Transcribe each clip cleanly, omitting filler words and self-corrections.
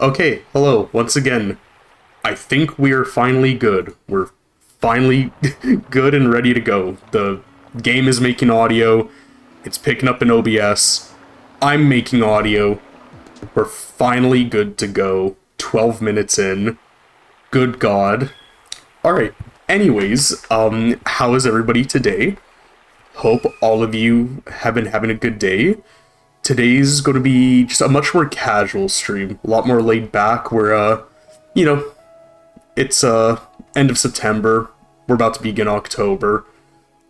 Okay, hello, once again. I think we are finally good. We're finally good and ready to go. The game is making audio, it's picking up in OBS, I'm making audio. We're finally good to go. 12 minutes in. Good God. Alright, anyways, how is everybody today? Hope all of you have been having a good day. Today's going to be just a much more casual stream, a lot more laid back, where, you know, it's, end of September, we're about to begin October.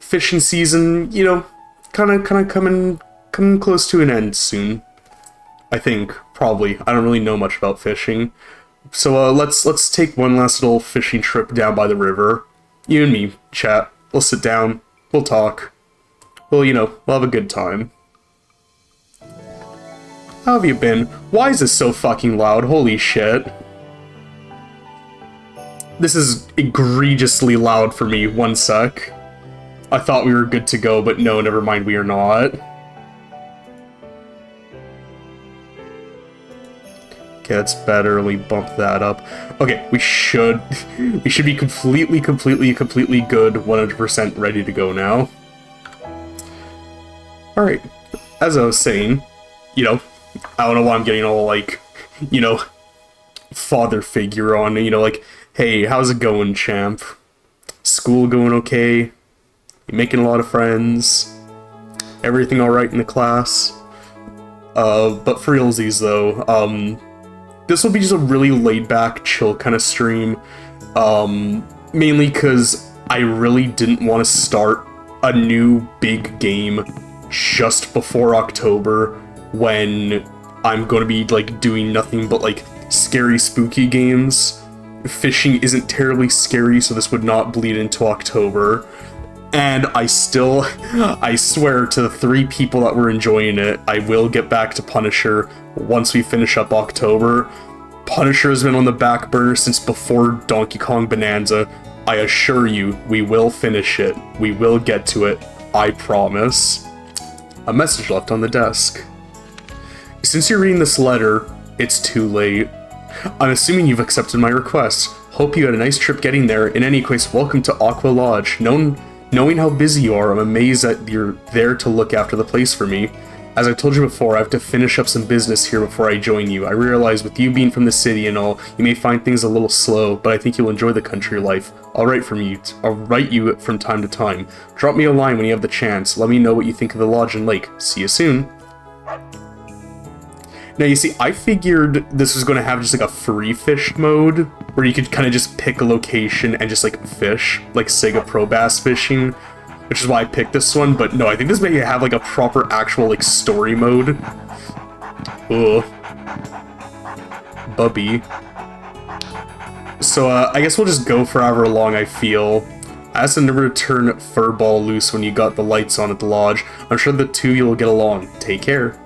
Fishing season, you know, kind of coming close to an end soon. I think, probably. I don't really know much about fishing. So, let's take one last little fishing trip down by the river. You and me, chat. We'll sit down, we'll talk. Well, you know, we'll have a good time. How have you been? Why is this so fucking loud? Holy shit. This is egregiously loud for me. One sec. I thought we were good to go, but no, never mind, we are not. Okay, that's better. Let me bump that up. Okay, we should be completely good, 100% ready to go now. Alright, as I was saying, you know, I don't know why I'm getting all, like, you know, father figure on, you know, like, hey, how's it going, champ? School going okay? You making a lot of friends? Everything alright in the class? But for realsies, though, this will be just a really laid-back, chill kind of stream, mainly because I really didn't want to start a new big game just before October, when I'm going to be, like, doing nothing but, like, scary, spooky games. Fishing isn't terribly scary, so this would not bleed into October. And I swear to the 3 people that were enjoying it, I will get back to Punisher once we finish up October. Punisher has been on the back burner since before Donkey Kong Bonanza. I assure you, we will finish it. We will get to it. I promise. A message left on the desk. Since you're reading this letter, it's too late. I'm assuming you've accepted my request. Hope you had a nice trip getting there. In any case, welcome to Aqua Lodge. Knowing how busy you are, I'm amazed that you're there to look after the place for me. As I told you before, I have to finish up some business here before I join you. I realize with you being from the city and all, you may find things a little slow, but I think you'll enjoy the country life. I'll write you from time to time. Drop me a line when you have the chance. Let me know what you think of the lodge and lake. See you soon. Now, you see, I figured this was going to have just, like, a free fish mode, where you could kind of just pick a location and just, like, fish, like Sega Pro Bass Fishing, which is why I picked this one, but no, I think this may have, like, a proper, actual, like, story mode. Ugh. Bubby. So, I guess we'll just go for however long I feel. I asked to never turn Furball loose when you got the lights on at the lodge. I'm sure the two of you will get along. Take care.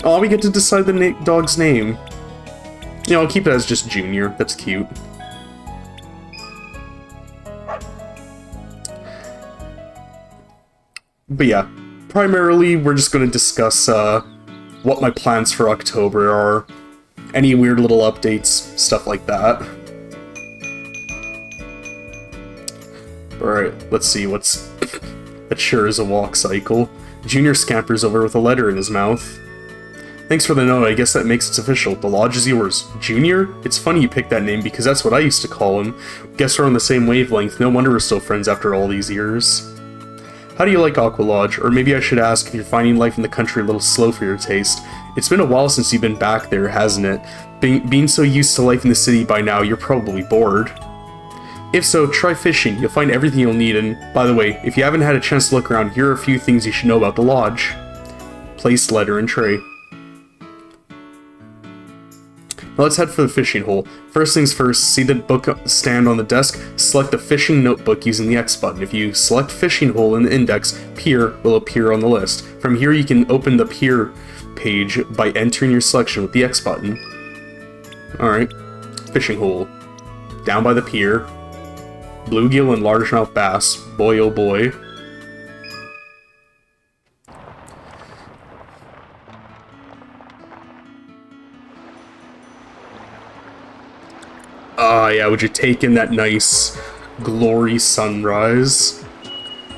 Oh, we get to decide the dog's name. You know, I'll keep it as just Junior. That's cute. But yeah, primarily we're just going to discuss what my plans for October are. Any weird little updates, stuff like that. Alright, let's see what's... That sure is a walk cycle. Junior scampers over with a letter in his mouth. Thanks for the note, I guess that makes it official. The lodge is yours. Junior? It's funny you picked that name because that's what I used to call him. Guess we're on the same wavelength, no wonder we're still friends after all these years. How do you like Aqua Lodge? Or maybe I should ask if you're finding life in the country a little slow for your taste. It's been a while since you've been back there, hasn't it? Being so used to life in the city by now, you're probably bored. If so, try fishing. You'll find everything you'll need, and by the way, if you haven't had a chance to look around, here are a few things you should know about the lodge. Place, letter, and tray. Now let's head for the fishing hole. First things first, see the book stand on the desk? Select the fishing notebook using the X button. If you select fishing hole in the index, pier will appear on the list. From here you can open the pier page by entering your selection with the X button. Alright, fishing hole. Down by the pier. Bluegill and largemouth bass. Boy oh boy. yeah, would you take in that nice, glory sunrise?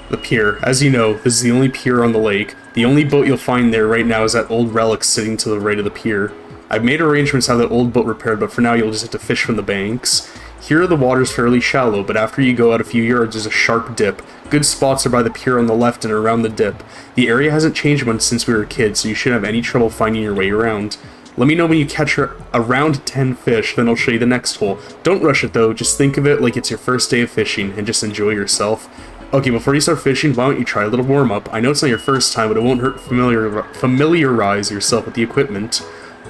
The pier. As you know, this is the only pier on the lake. The only boat you'll find there right now is that old relic sitting to the right of the pier. I've made arrangements to have that old boat repaired, but for now you'll just have to fish from the banks. Here the water's fairly shallow, but after you go out a few yards there's a sharp dip. Good spots are by the pier on the left and around the dip. The area hasn't changed much since we were kids, so you shouldn't have any trouble finding your way around. Let me know when you catch around 10 fish, then I'll show you the next hole. Don't rush it though, just think of it like it's your first day of fishing, and just enjoy yourself. Okay, before you start fishing, why don't you try a little warm-up? I know it's not your first time, but it won't hurt to familiarize yourself with the equipment.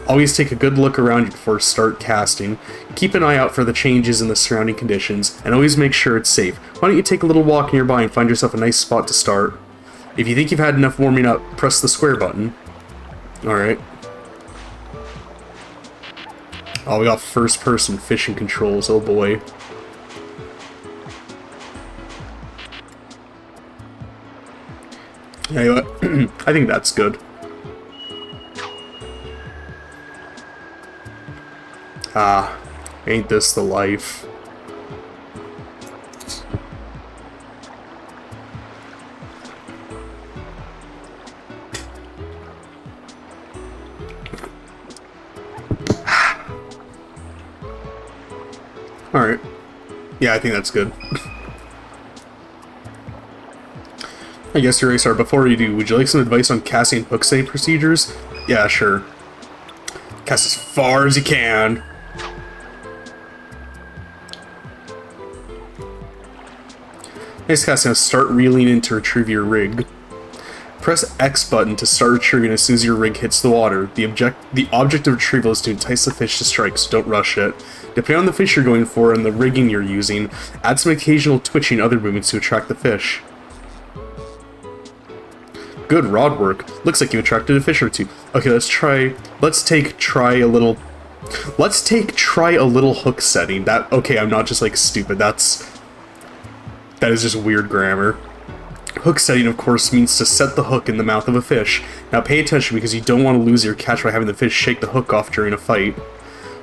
Always take a good look around you before start casting. Keep an eye out for the changes in the surrounding conditions, and always make sure it's safe. Why don't you take a little walk nearby and find yourself a nice spot to start? If you think you've had enough warming up, press the square button. Alright. Oh, we got first-person fishing controls, oh boy. Anyway, I think that's good. Ah, ain't this the life. Alright. Yeah, I think that's good. I guess you're right, sir. Before you do, would you like some advice on casting and hook setting procedures? Yeah, sure. Cast as far as you can. Nice casting. Now start reeling in to retrieve your rig. Press X button to start retrieving as soon as your rig hits the water. The object of retrieval is to entice the fish to strike, so don't rush it. Depending on the fish you're going for and the rigging you're using, add some occasional twitching other movements to attract the fish. Good rod work. Looks like you attracted a fish or two. Okay, let's take try a little hook setting. Okay, I'm not just like stupid. That is just weird grammar. Hook setting, of course, means to set the hook in the mouth of a fish. Now pay attention because you don't want to lose your catch by having the fish shake the hook off during a fight.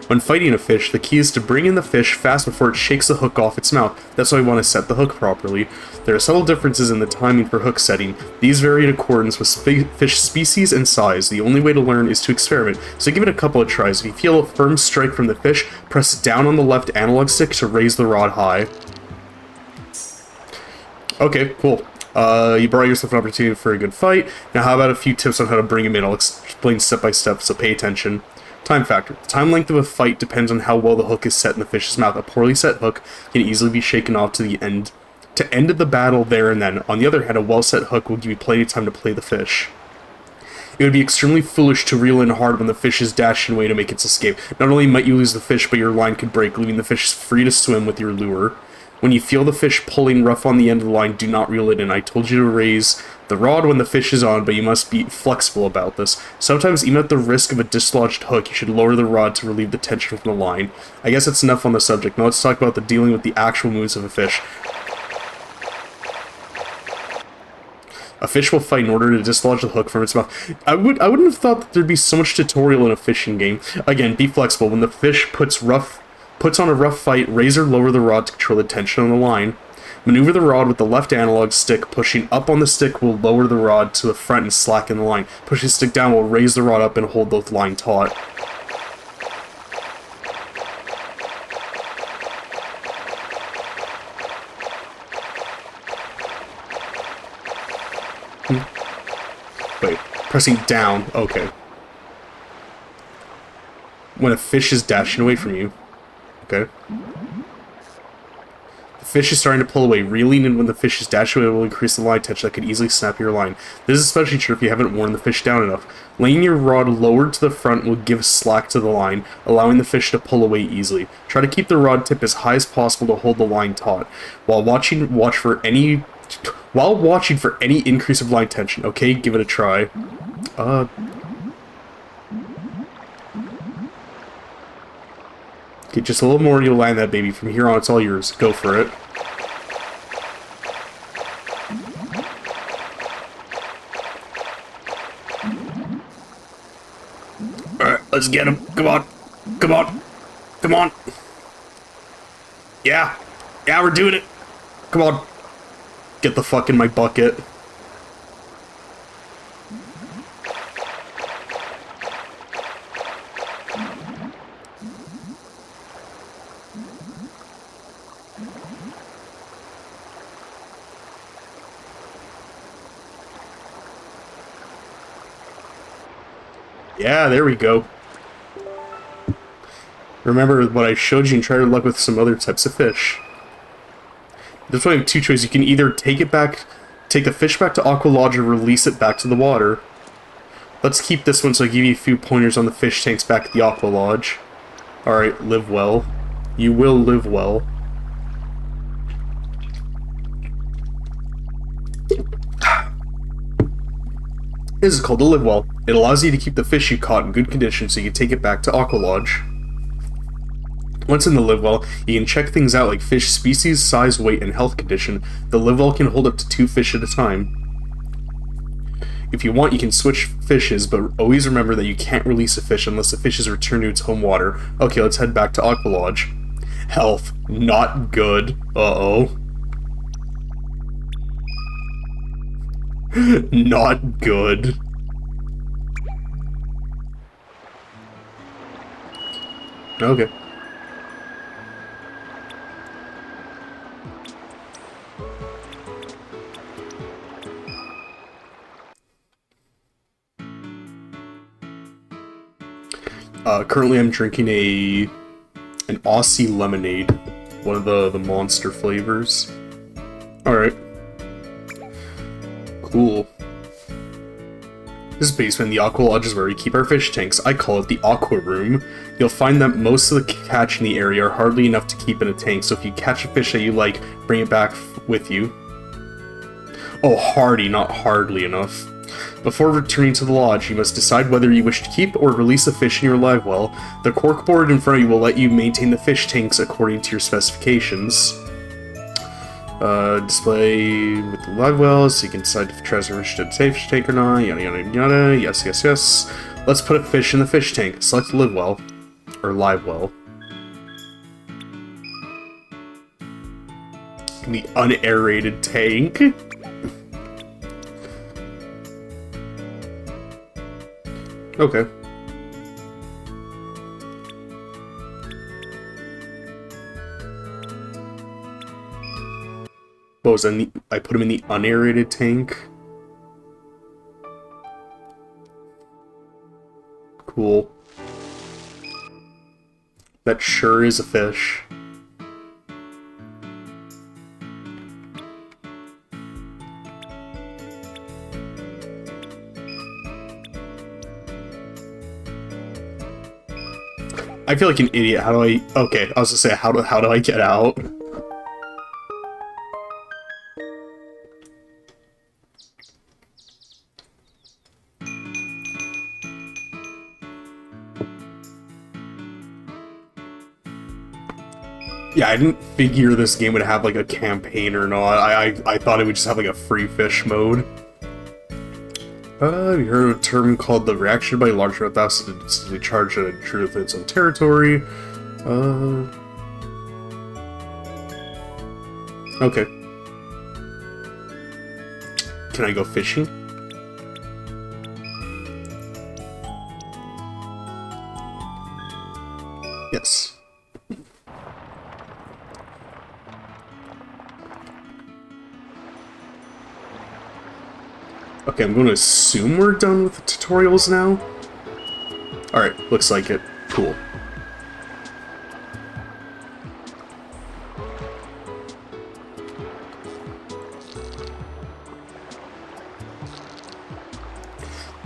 When fighting a fish, the key is to bring in the fish fast before it shakes the hook off its mouth. That's why we want to set the hook properly. There are subtle differences in the timing for hook setting. These vary in accordance with fish species and size. The only way to learn is to experiment, so give it a couple of tries. If you feel a firm strike from the fish, press down on the left analog stick to raise the rod high. Okay, cool. You brought yourself an opportunity for a good fight. Now how about a few tips on how to bring him in? I'll explain step by step, so pay attention. Time factor. The time length of a fight depends on how well the hook is set in the fish's mouth. A poorly set hook can easily be shaken off to end the battle there and then. On the other hand, a well set hook will give you plenty of time to play the fish. It would be extremely foolish to reel in hard when the fish is dashing away to make its escape. Not only might you lose the fish, but your line could break, leaving the fish free to swim with your lure. When you feel the fish pulling rough on the end of the line, do not reel it in. I told you to raise the rod when the fish is on, but you must be flexible about this. Sometimes, even at the risk of a dislodged hook, you should lower the rod to relieve the tension from the line. I guess that's enough on the subject. Now let's talk about the dealing with the actual moves of a fish. A fish will fight in order to dislodge the hook from its mouth. I wouldn't have thought that there'd be so much tutorial in a fishing game. Again, be flexible. When the fish puts on a rough fight, raise or lower the rod to control the tension on the line. Maneuver the rod with the left analog stick. Pushing up on the stick will lower the rod to the front and slacken the line. Pushing the stick down will raise the rod up and hold the line taut. Wait, pressing down, okay. When a fish is dashing away from you, okay. The fish is starting to pull away. Reeling in when the fish is dashing away will increase the line tension that could easily snap your line. This is especially true if you haven't worn the fish down enough. Laying your rod lowered to the front will give slack to the line, allowing the fish to pull away easily. Try to keep the rod tip as high as possible to hold the line taut. While watching for any increase of line tension. Okay, give it a try. Okay, just a little more and you'll land that baby. From here on, it's all yours. Go for it. Alright, let's get him. Come on. Come on. Come on. Yeah. Yeah, we're doing it. Come on. Get the fuck in my bucket. Yeah, there we go. Remember what I showed you and try your luck with some other types of fish. There's only two choices. You can either take the fish back to Aqua Lodge or release it back to the water. Let's keep this one so I give you a few pointers on the fish tanks back at the Aqua Lodge. Alright, live well. You will live well. This is called the Live Well. It allows you to keep the fish you caught in good condition so you can take it back to Aqua Lodge. Once in the Live Well, you can check things out like fish species, size, weight, and health condition. The Live Well can hold up to 2 fish at a time. If you want, you can switch fishes, but always remember that you can't release a fish unless the fish is returned to its home water. Okay, let's head back to Aqua Lodge. Health. Not good. Uh-oh. Not good. Okay. Currently I'm drinking an Aussie lemonade, one of the monster flavors. Alright. Cool. This basement in the Aqua Lodge is where we keep our fish tanks. I call it the Aqua Room. You'll find that most of the catch in the area are hardly enough to keep in a tank, so if you catch a fish that you like, bring it back with you. Oh, hardy, not hardly enough. Before returning to the lodge, you must decide whether you wish to keep or release a fish in your live well. The corkboard in front of you will let you maintain the fish tanks according to your specifications. Display with the live wells, so you can decide if treasure wish to fish tank or not, yada yada yada, yes yes yes. Let's put a fish in the fish tank. Select live well, or live well. In the unaerated tank. Okay. What was that? I put him in the unaerated tank? Cool. That sure is a fish. I feel like an idiot. How do I... Okay, I was gonna say, how do I get out? Yeah, I didn't figure this game would have like a campaign or not. I thought it would just have like a free fish mode. You heard of a term called the reaction by larger thousands to charge a intruder within its own territory. Okay. Can I go fishing? Yes. Okay, I'm going to assume we're done with the tutorials now. Alright, looks like it. Cool.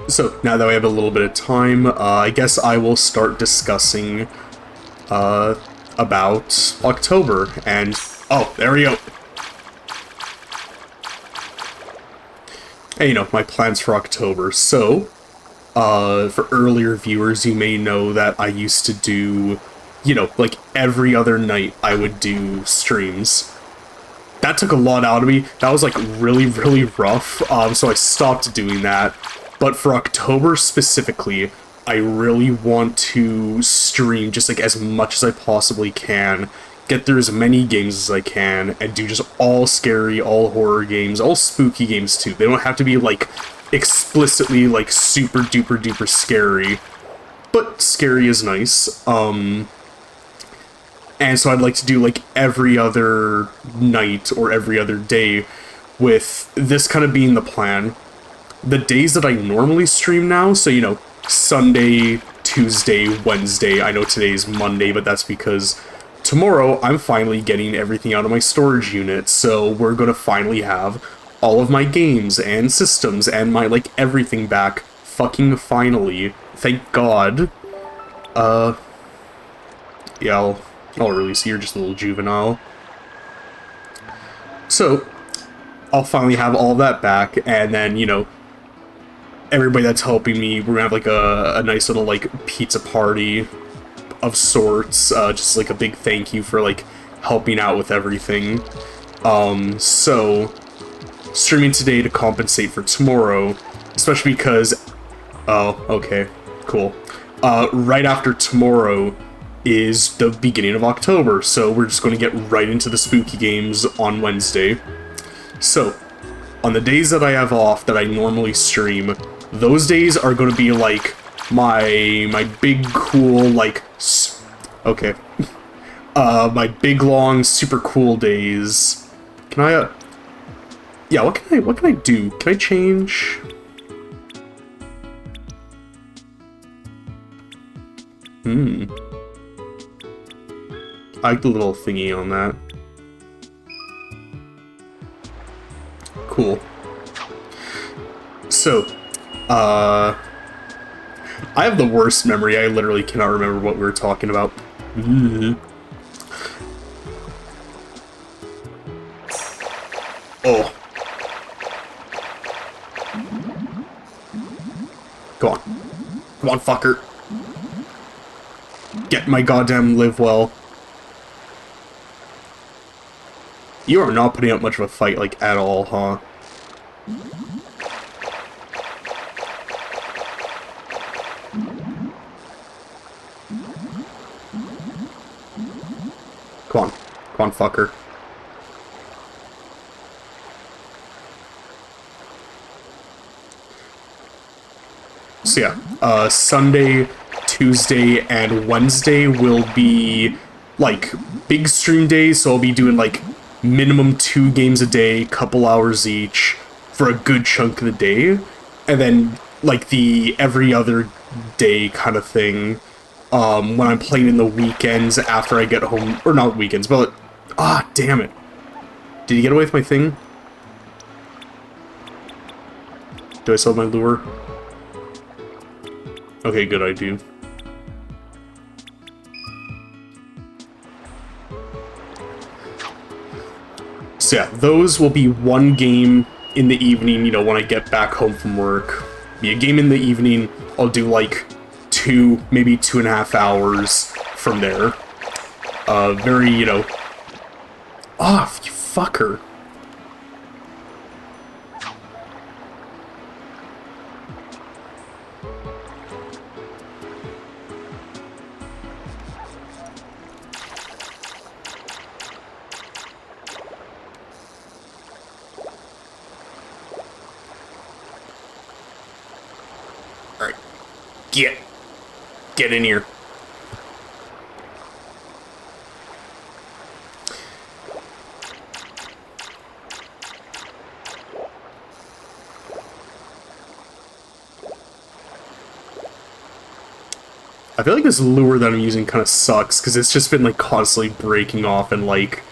So, now that we have a little bit of time, I guess I will start discussing about October, and... Oh, there we go! And, you know, my plans for October. So, for earlier viewers, you may know that I used to do, you know, like every other night I would do streams. That took a lot out of me. That was like really, really rough. So I stopped doing that. But for October specifically, I really want to stream just like as much as I possibly can. get through as many games as I can, and do just all scary, all horror games, all spooky games too. They don't have to be, like, explicitly, like, super duper duper scary, but scary is nice. And so I'd like to do, like, every other night or every other day, with this kind of being the plan. The days that I normally stream now, so, you know, Sunday, Tuesday, Wednesday, I know today's Monday, but that's because tomorrow I'm finally getting everything out of my storage unit, so we're gonna finally have all of my games and systems and my, like, everything back, fucking finally. Thank God. Yeah, I'll release you, you're just a little juvenile. So, I'll finally have all that back, and then, you know, everybody that's helping me, we're gonna have, like, a nice little, like, pizza party of sorts, just, like, a big thank you for, like, helping out with everything. So, streaming today to compensate for tomorrow, especially because, oh, okay, cool. Right after tomorrow is the beginning of October, so we're just gonna get right into the spooky games on Wednesday. So, on the days that I have off that I normally stream, those days are going to be, like, my big, cool, like, okay. My big, long, super cool days. Can I, yeah, what can I do? Can I change? I like the little thingy on that. Cool. So, I have the worst memory. I literally cannot remember what we were talking about. Oh. Go on. Come on, fucker. Get my goddamn live well. You are not putting up much of a fight, like, at all, huh? Come on. Come on, fucker. So yeah, Sunday, Tuesday, and Wednesday will be, like, big stream days, so I'll be doing, like, minimum 2 games a day, couple hours each, for a good chunk of the day. And then, like, the every other day kind of thing, when I'm playing in the weekends after I get home, or not weekends, but, ah, damn it. Did you get away with my thing? Do I still have my lure? Okay, good, I do. So yeah, those will be one game in the evening, you know, when I get back home from work. Be a game in the evening, I'll do like 2, maybe 2.5 hours from there. Very, you know... Ah, you fucker. Alright. Get in here. I feel like this lure that I'm using kind of sucks, because it's just been, like, constantly breaking off and, like,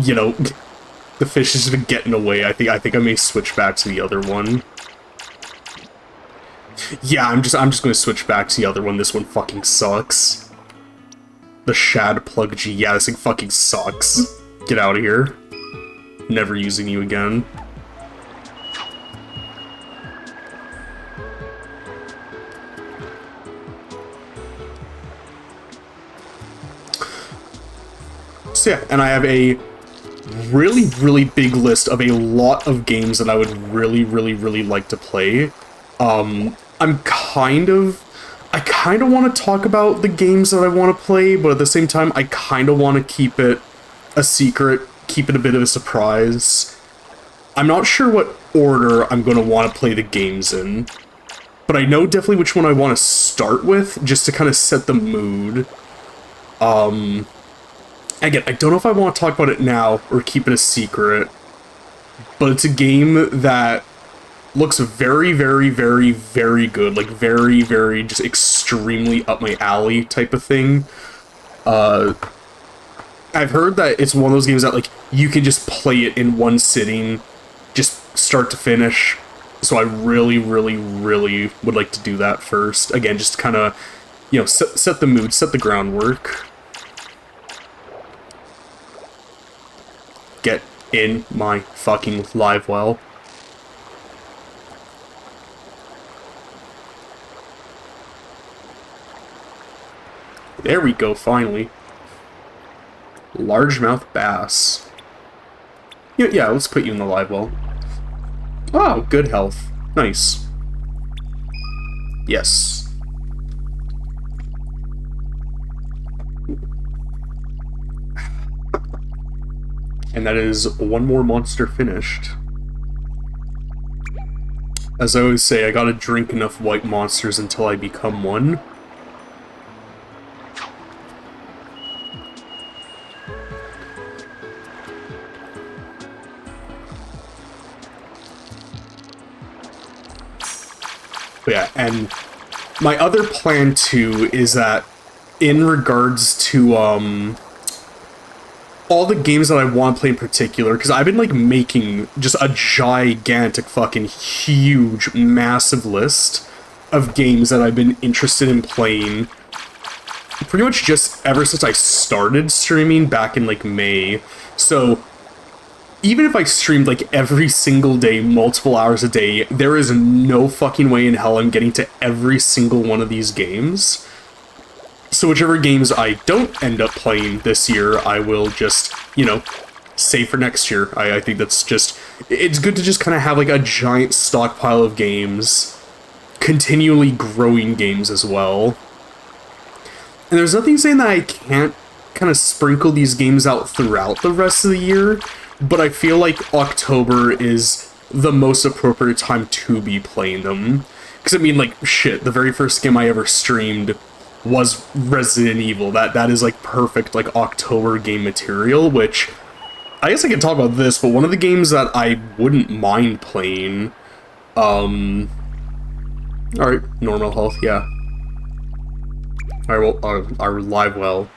you know, the fish has been getting away. I think I may switch back to the other one. Yeah, I'm just going to switch back to the other one. This one fucking sucks. The Shad Plug G. Yeah, this thing fucking sucks. Get out of here. Never using you again. So yeah, and I have a really, really big list of a lot of games that I would really, really, really like to play. I I kind of want to talk about the games that I want to play, but at the same time, I kind of want to keep it a secret, keep it a bit of a surprise. I'm not sure what order I'm going to want to play the games in, but I know definitely which one I want to start with, just to kind of set the mood. Again, I don't know if I want to talk about it now or keep it a secret, but it's a game that looks very, very, very, very good. Like, very, very, just extremely up my alley type of thing. I've heard that it's one of those games that, like, you can just play it in one sitting, just start to finish. So I really, really, really would like to do that first. Again, just kind of, you know, set the mood, set the groundwork. Get in my fucking live well. There we go, finally. Largemouth bass. Yeah, let's put you in the live well. Oh, good health. Nice. Yes. And that is one more monster finished. As I always say, I gotta drink enough white monsters until I become one. But yeah, and my other plan too is that in regards to all the games that I want to play in particular, because I've been like making just a gigantic fucking huge massive list of games that I've been interested in playing pretty much just ever since I started streaming back in like May. So even if I streamed like every single day, multiple hours a day, there is no fucking way in hell I'm getting to every single one of these games. So whichever games I don't end up playing this year, I will just, you know, save for next year. I think that's just, it's good to just kind of have like a giant stockpile of games, continually growing games as well. And there's nothing saying that I can't kind of sprinkle these games out throughout the rest of the year, but I feel like October is the most appropriate time to be playing them. Because I mean, like, shit, the very first game I ever streamed was Resident Evil. That is like perfect like October game material, which I guess I can talk about this, but one of the games that I wouldn't mind playing, alright, normal health, yeah. Alright, well, our live well.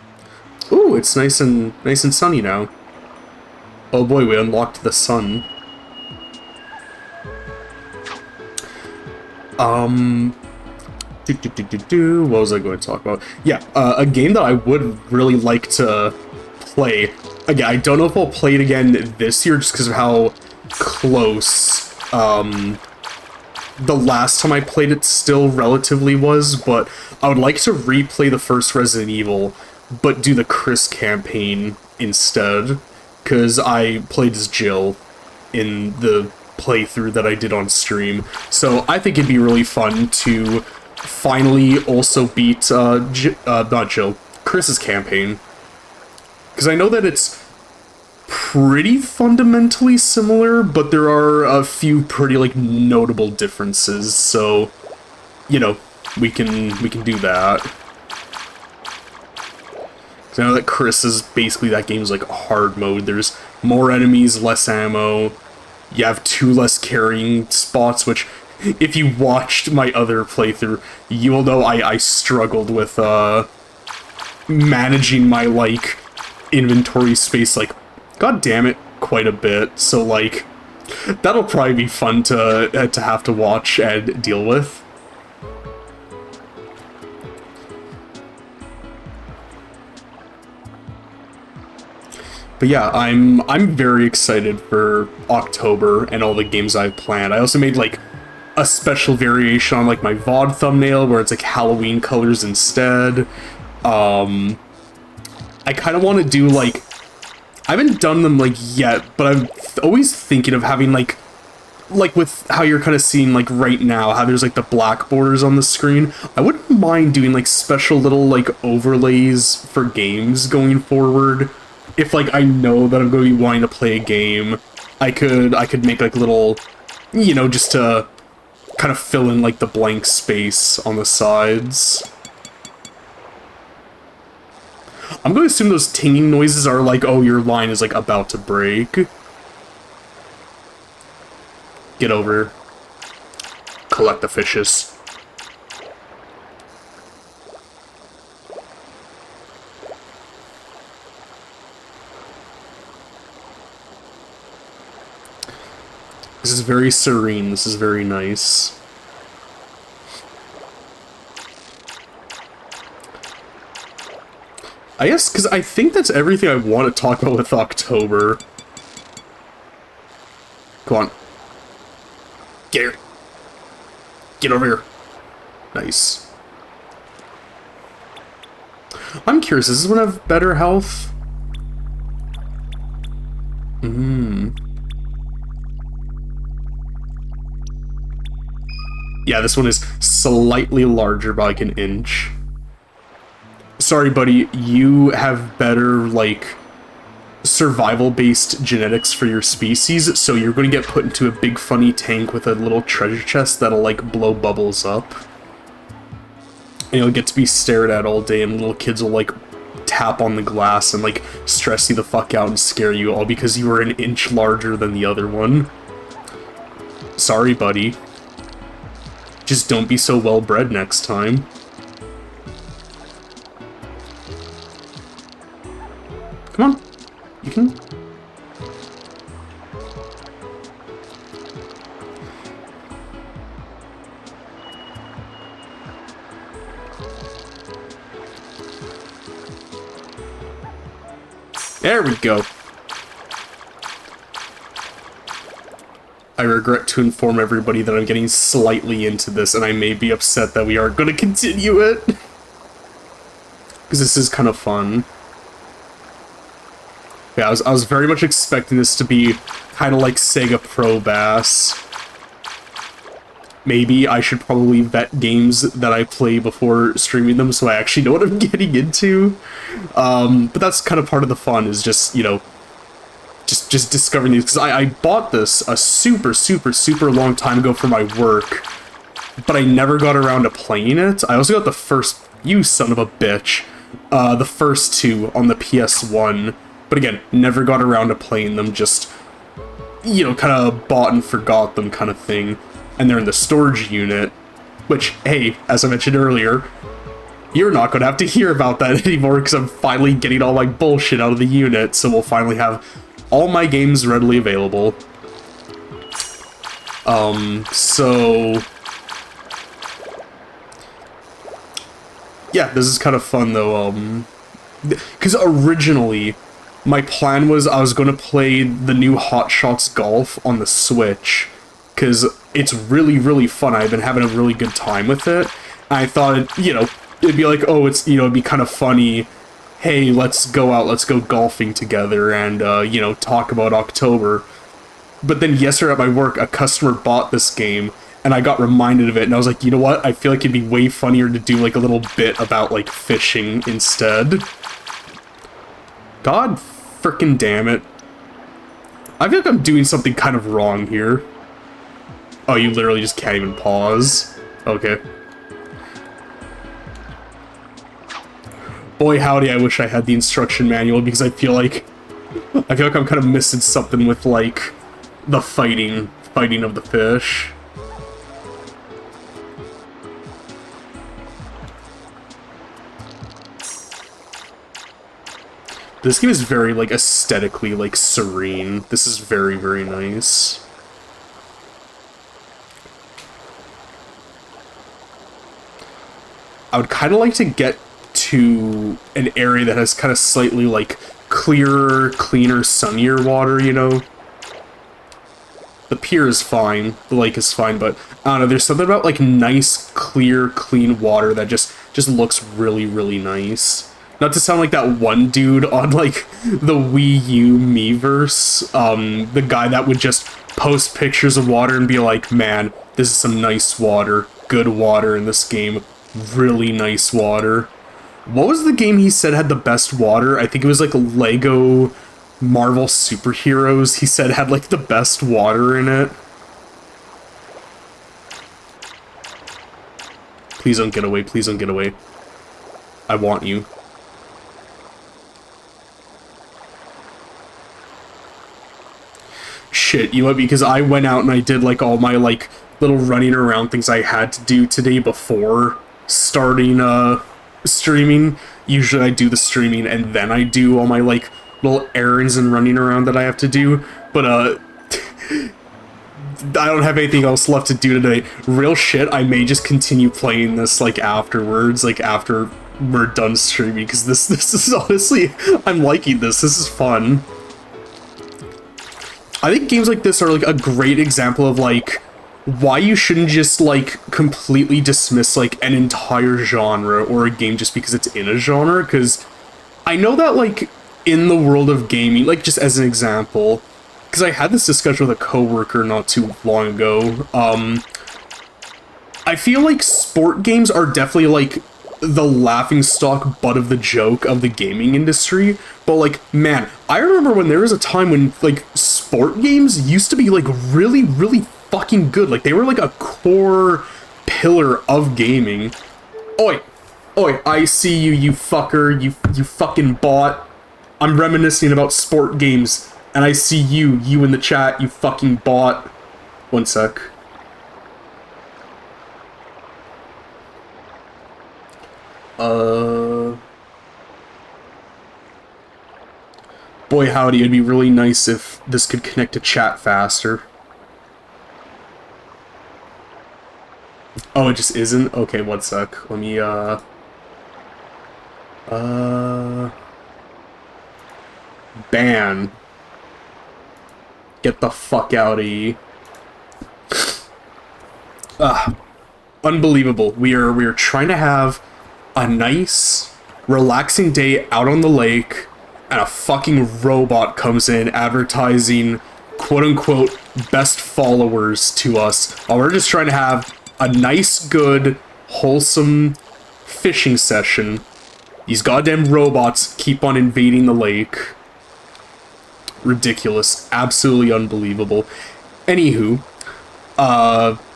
Ooh, it's nice and sunny now. Oh boy, we unlocked the sun. What was I going to talk about? Yeah, a game that I would really like to play. Again, I don't know if I'll play it again this year just because of how close the last time I played it still relatively was, but I would like to replay the first Resident Evil, but do the Chris campaign instead, because I played as Jill in the playthrough that I did on stream. So I think it'd be really fun to finally also beat, not Jill, Chris's campaign. Because I know that it's pretty fundamentally similar, but there are a few pretty, like, notable differences, so, you know, we can do that. Because I know that Chris is basically, that game's, like, hard mode. There's more enemies, less ammo, you have 2 less carrying spots, which, if you watched my other playthrough, you will know I struggled with, managing my, like, inventory space, like, god damn it, quite a bit. So, like, that'll probably be fun to have to watch and deal with. But yeah, I'm very excited for October and all the games I've planned. I also made, like, a special variation on, like, my VOD thumbnail where it's, like, Halloween colors instead. I kind of want to do, like, I haven't done them, like, yet, but I'm always thinking of having, like like with how you're kind of seeing like right now, how there's like the black borders on the screen, I wouldn't mind doing like special little like overlays for games going forward. If like I know that I'm going to be wanting to play a game, I could make like little, you know, just to kind of fill in like the blank space on the sides. I'm going to assume those tinging noises are like, oh, your line is like about to break. Get over. Collect the fishes. This is very serene. This is very nice. I guess, because I think that's everything I want to talk about with October. Come on. Get here. Get over here. Nice. I'm curious, does this one have better health? Yeah, this one is slightly larger by like an inch. Sorry, buddy, you have better, like, survival-based genetics for your species, so you're going to get put into a big funny tank with a little treasure chest that'll, like, blow bubbles up. And you'll get to be stared at all day, and little kids will, like, tap on the glass and, like, stress you the fuck out and scare you, all because you were an inch larger than the other one. Sorry, buddy. Just don't be so well-bred next time. Come on. You can... There we go. I regret to inform everybody that I'm getting slightly into this, and I may be upset that we are going to continue it. Because this is kind of fun. Yeah, I was very much expecting this to be kind of like Sega Pro Bass. Maybe I should probably vet games that I play before streaming them so I actually know what I'm getting into. But that's kind of part of the fun, is just, you know, just discovering these. Because I bought this a super long time ago for my work, but I never got around to playing it. I also got the first, you son of a bitch, the first two on the PS1. But again, never got around to playing them, just, you know, kind of bought and forgot them kind of thing. And they're in the storage unit, which, hey, as I mentioned earlier, you're not going to have to hear about that anymore because I'm finally getting all my bullshit out of the unit, so we'll finally have all my games readily available. So... yeah, this is kind of fun, though, because originally... my plan was I was going to play the new Hot Shots Golf on the Switch, because it's really fun. I've been having a really good time with it. I thought, you know, it'd be like, oh, it's, you know, it'd be kind of funny. Hey, let's go out, let's go golfing together and, you know, talk about October. But then yesterday at my work, a customer bought this game, and I got reminded of it, and I was like, you know what? I feel like it'd be way funnier to do, like, a little bit about, like, fishing instead. God frickin' damn it. I feel like I'm doing something kind of wrong here. Oh, you literally just can't even pause. Okay. Boy howdy, I wish I had the instruction manual, because I feel like I'm kind of missing something with, like, the fighting of the fish. This game is very, like, aesthetically, like, serene. This is very nice. I would kind of like to get to an area that has kind of slightly, like, clearer, cleaner, sunnier water, you know? The pier is fine, the lake is fine, but, I don't know, there's something about, like, nice, clear, clean water that just looks really nice. Not to sound like that one dude on, like, the Wii U Miiverse, the guy that would just post pictures of water and be like, man, this is some nice water. Good water in this game. Really nice water. What was the game he said had the best water? I think it was like Lego Marvel Superheroes. He said had like the best water in it. Please don't get away. Please don't get away. I want you. Shit, you know what? Because I went out and I did like all my like little running around things I had to do today before starting streaming. Usually I do the streaming and then I do all my like little errands and running around that I have to do. But I don't have anything else left to do today. Real shit, I may just continue playing this like afterwards, like after we're done streaming, because this is honestly, I'm liking this. This is fun. I think games like this are like a great example of like why you shouldn't just like completely dismiss like an entire genre or a game just because it's in a genre, because I know that like in the world of gaming, like just as an example, because I had this discussion with a coworker not too long ago, I feel like sport games are definitely like the laughingstock butt of the joke of the gaming industry, but like, man, I remember when there was a time when like sport games used to be like really, really fucking good. Like they were like a core pillar of gaming. Oi, I see you, you fucker, you fucking bot. I'm reminiscing about sport games, and I see you in the chat, you fucking bot. One sec. Boy howdy, it'd be really nice if this could connect to chat faster. Oh, it just isn't? Okay, one sec. Let me, ban. Get the fuck out of here. Unbelievable. We are trying to have a nice, relaxing day out on the lake, and a fucking robot comes in advertising quote-unquote best followers to us, while we're just trying to have a nice, good, wholesome fishing session. These goddamn robots keep on invading the lake. Ridiculous. Absolutely unbelievable. Anywho,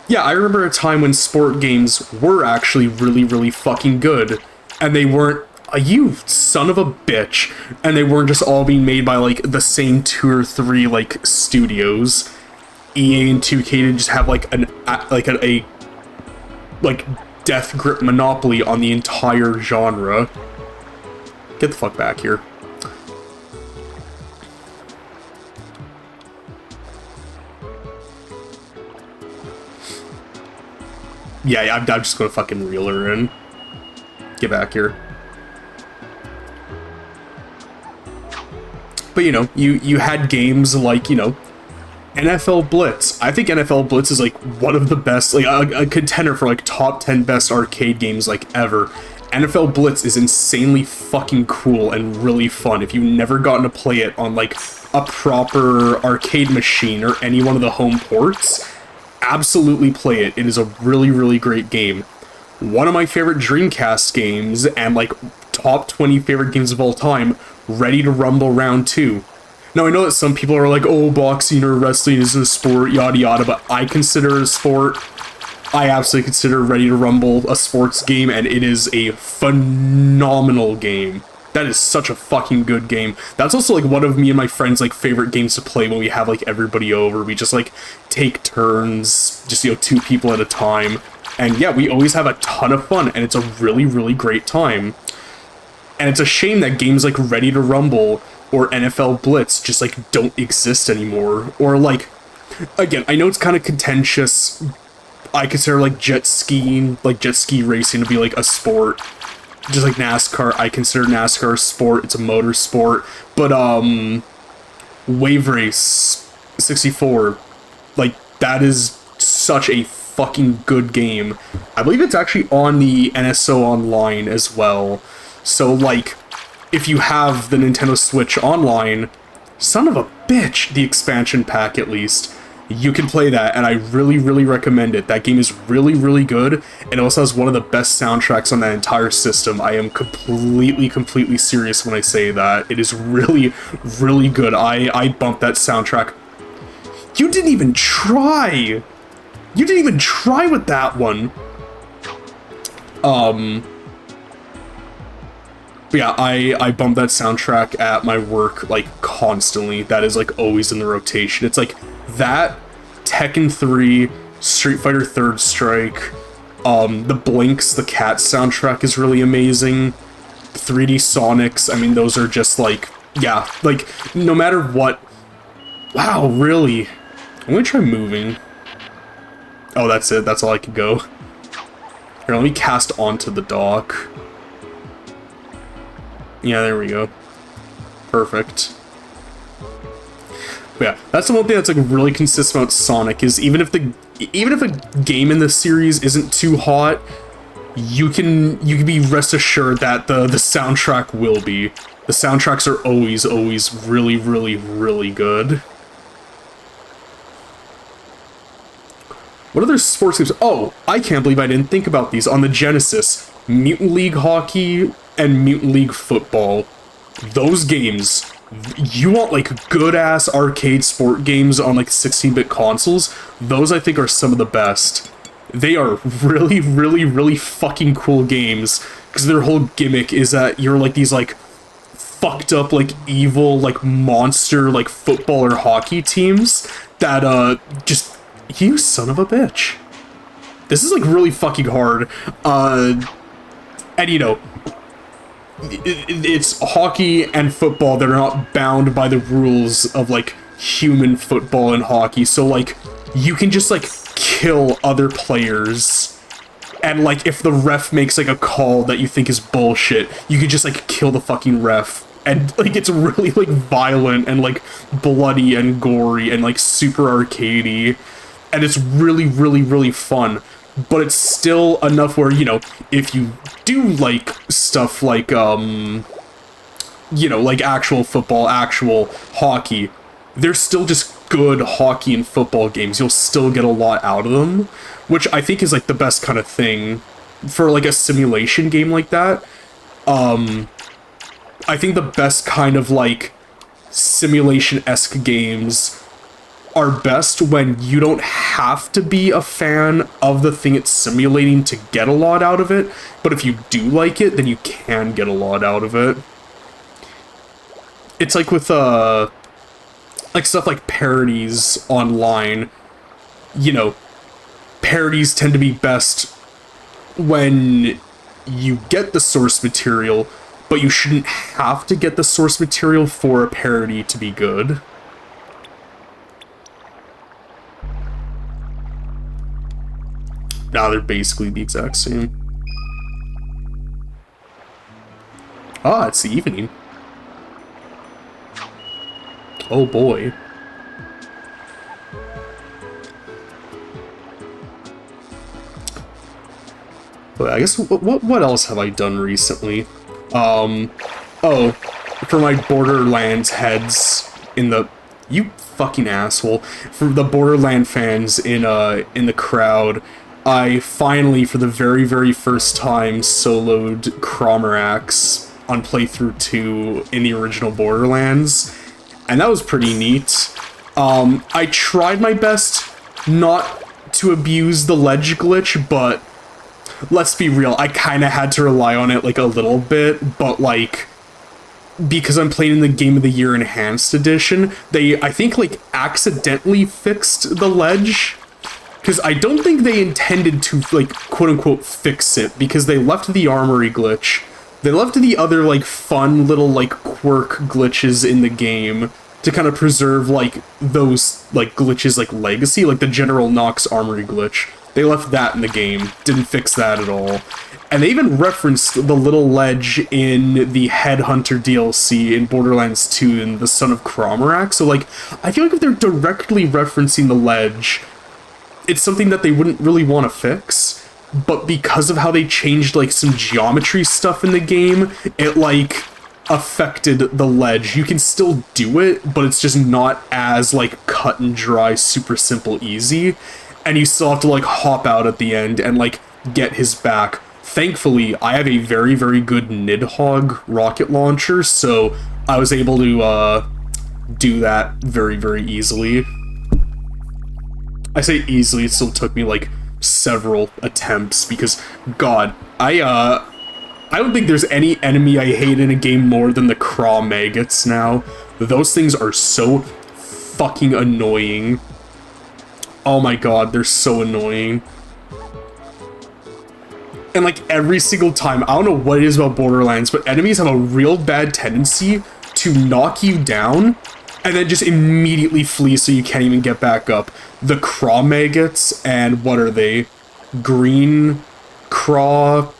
yeah, I remember a time when sport games were actually really, really fucking good, and they weren't, you son of a bitch, and they weren't just all being made by, like, the same 2 or 3, like, studios. EA and 2K to just have, like, a death grip monopoly on the entire genre. Get the fuck back here. Yeah, I'm just gonna fucking reel her in. Get back here. But, you know, you had games like, you know, NFL Blitz. I think NFL Blitz is, like, one of the best, like, a contender for, like, top 10 best arcade games, like, ever. NFL Blitz is insanely fucking cool and really fun. If you've never gotten to play it on, like, a proper arcade machine or any one of the home ports, absolutely play it. It is a really, really great game. One of my favorite Dreamcast games, and, like, top 20 favorite games of all time, Ready to Rumble Round 2. Now, I know that some people are like, oh, boxing or wrestling isn't a sport, yada yada, but I consider it a sport. I absolutely consider Ready to Rumble a sports game, and it is a phenomenal game. That is such a fucking good game. That's also, like, one of me and my friends' like favorite games to play when we have, like, everybody over. We just, like, take turns, just, you know, 2 people at a time. And yeah, we always have a ton of fun, and it's a really, really great time. And it's a shame that games like Ready to Rumble or NFL Blitz just, like, don't exist anymore. Or, like, again, I know it's kind of contentious. I consider, like, jet ski racing to be, like, a sport. Just like NASCAR, I consider NASCAR a sport. It's a motor sport. But, Wave Race 64, like, that is such a fucking good game. I believe it's actually on the NSO Online as well. So, like, if you have the Nintendo Switch Online, son of a bitch, the expansion pack at least, you can play that, and I really, really recommend it. That game is really, really good, and it also has one of the best soundtracks on that entire system. I am completely, completely serious when I say that. It is really, really good. I bumped that soundtrack. You didn't even try! You didn't even try with that one! But yeah, I bump that soundtrack at my work, like, constantly. That is, like, always in the rotation. It's, like, that, Tekken 3, Street Fighter Third Strike, the Blinks, the Cat soundtrack is really amazing. 3D Sonics, I mean, those are just, like, yeah, like, no matter what... Wow, really? I'm gonna try moving. Oh, that's it. That's all I can go. Here, let me cast onto the dock. Yeah, there we go. Perfect. But yeah, that's the one thing that's like really consistent about Sonic is even if a game in the series isn't too hot, you can be rest assured that the soundtrack will be. The soundtracks are always really, really, really good. What other sports games? Oh, I can't believe I didn't think about these. On the Genesis, Mutant League Hockey and Mutant League Football. Those games, you want like good-ass arcade sport games on like 16-bit consoles, those I think are some of the best. They are really, really, really fucking cool games, because their whole gimmick is that you're like these like fucked up like evil like monster like football or hockey teams that just... You son of a bitch. This is like really fucking hard. And you know, it's hockey and football that are not bound by the rules of like human football and hockey. So like you can just like kill other players, and like if the ref makes like a call that you think is bullshit, you can just like kill the fucking ref. And like it's really like violent and like bloody and gory and like super arcadey. And it's really, really, really fun. But it's still enough where, you know, if you do like stuff like, you know, like actual football, actual hockey, they're still just good hockey and football games. You'll still get a lot out of them, which I think is like the best kind of thing for like a simulation game like that. I think the best kind of like simulation-esque games are best when you don't have to be a fan of the thing it's simulating to get a lot out of it, but if you do like it, then you can get a lot out of it. It's like with, like stuff like parodies online, you know, parodies tend to be best when you get the source material, but you shouldn't have to get the source material for a parody to be good. Now they're basically the exact same. Ah, it's the evening. Oh boy. But I guess what else have I done recently? Oh, for my Borderlands heads in the... You fucking asshole. For the Borderland fans in the crowd, I finally, for the very, very first time, soloed Crawmerax on playthrough 2 in the original Borderlands, and that was pretty neat. I tried my best not to abuse the ledge glitch, but let's be real, I kinda had to rely on it, like, a little bit, but, like, because I'm playing in the Game of the Year Enhanced Edition, they, I think, like, accidentally fixed the ledge. Because I don't think they intended to, like, quote-unquote fix it, because they left the armory glitch. They left the other, like, fun little, like, quirk glitches in the game to kind of preserve, like, those, like, glitches, like, legacy, like the General Knox armory glitch. They left that in the game, didn't fix that at all. And they even referenced the little ledge in the Headhunter DLC in Borderlands 2 and the Son of Crawmerax, so, like, I feel like if they're directly referencing the ledge, it's something that they wouldn't really want to fix, but because of how they changed, like, some geometry stuff in the game, it, like, affected the ledge. You can still do it, but it's just not as like cut and dry, super simple, easy. And you still have to like hop out at the end and like get his back. Thankfully, I have a very, very good Nidhogg rocket launcher, so I was able to do that very, very easily. I say easily, it still took me like several attempts because, God, I don't think there's any enemy I hate in a game more than the craw maggots now. Those things are so fucking annoying. Oh my God, they're so annoying. And like every single time, I don't know what it is about Borderlands, but enemies have a real bad tendency to knock you down and then just immediately flee so you can't even get back up. The craw maggots and what are they? Green craw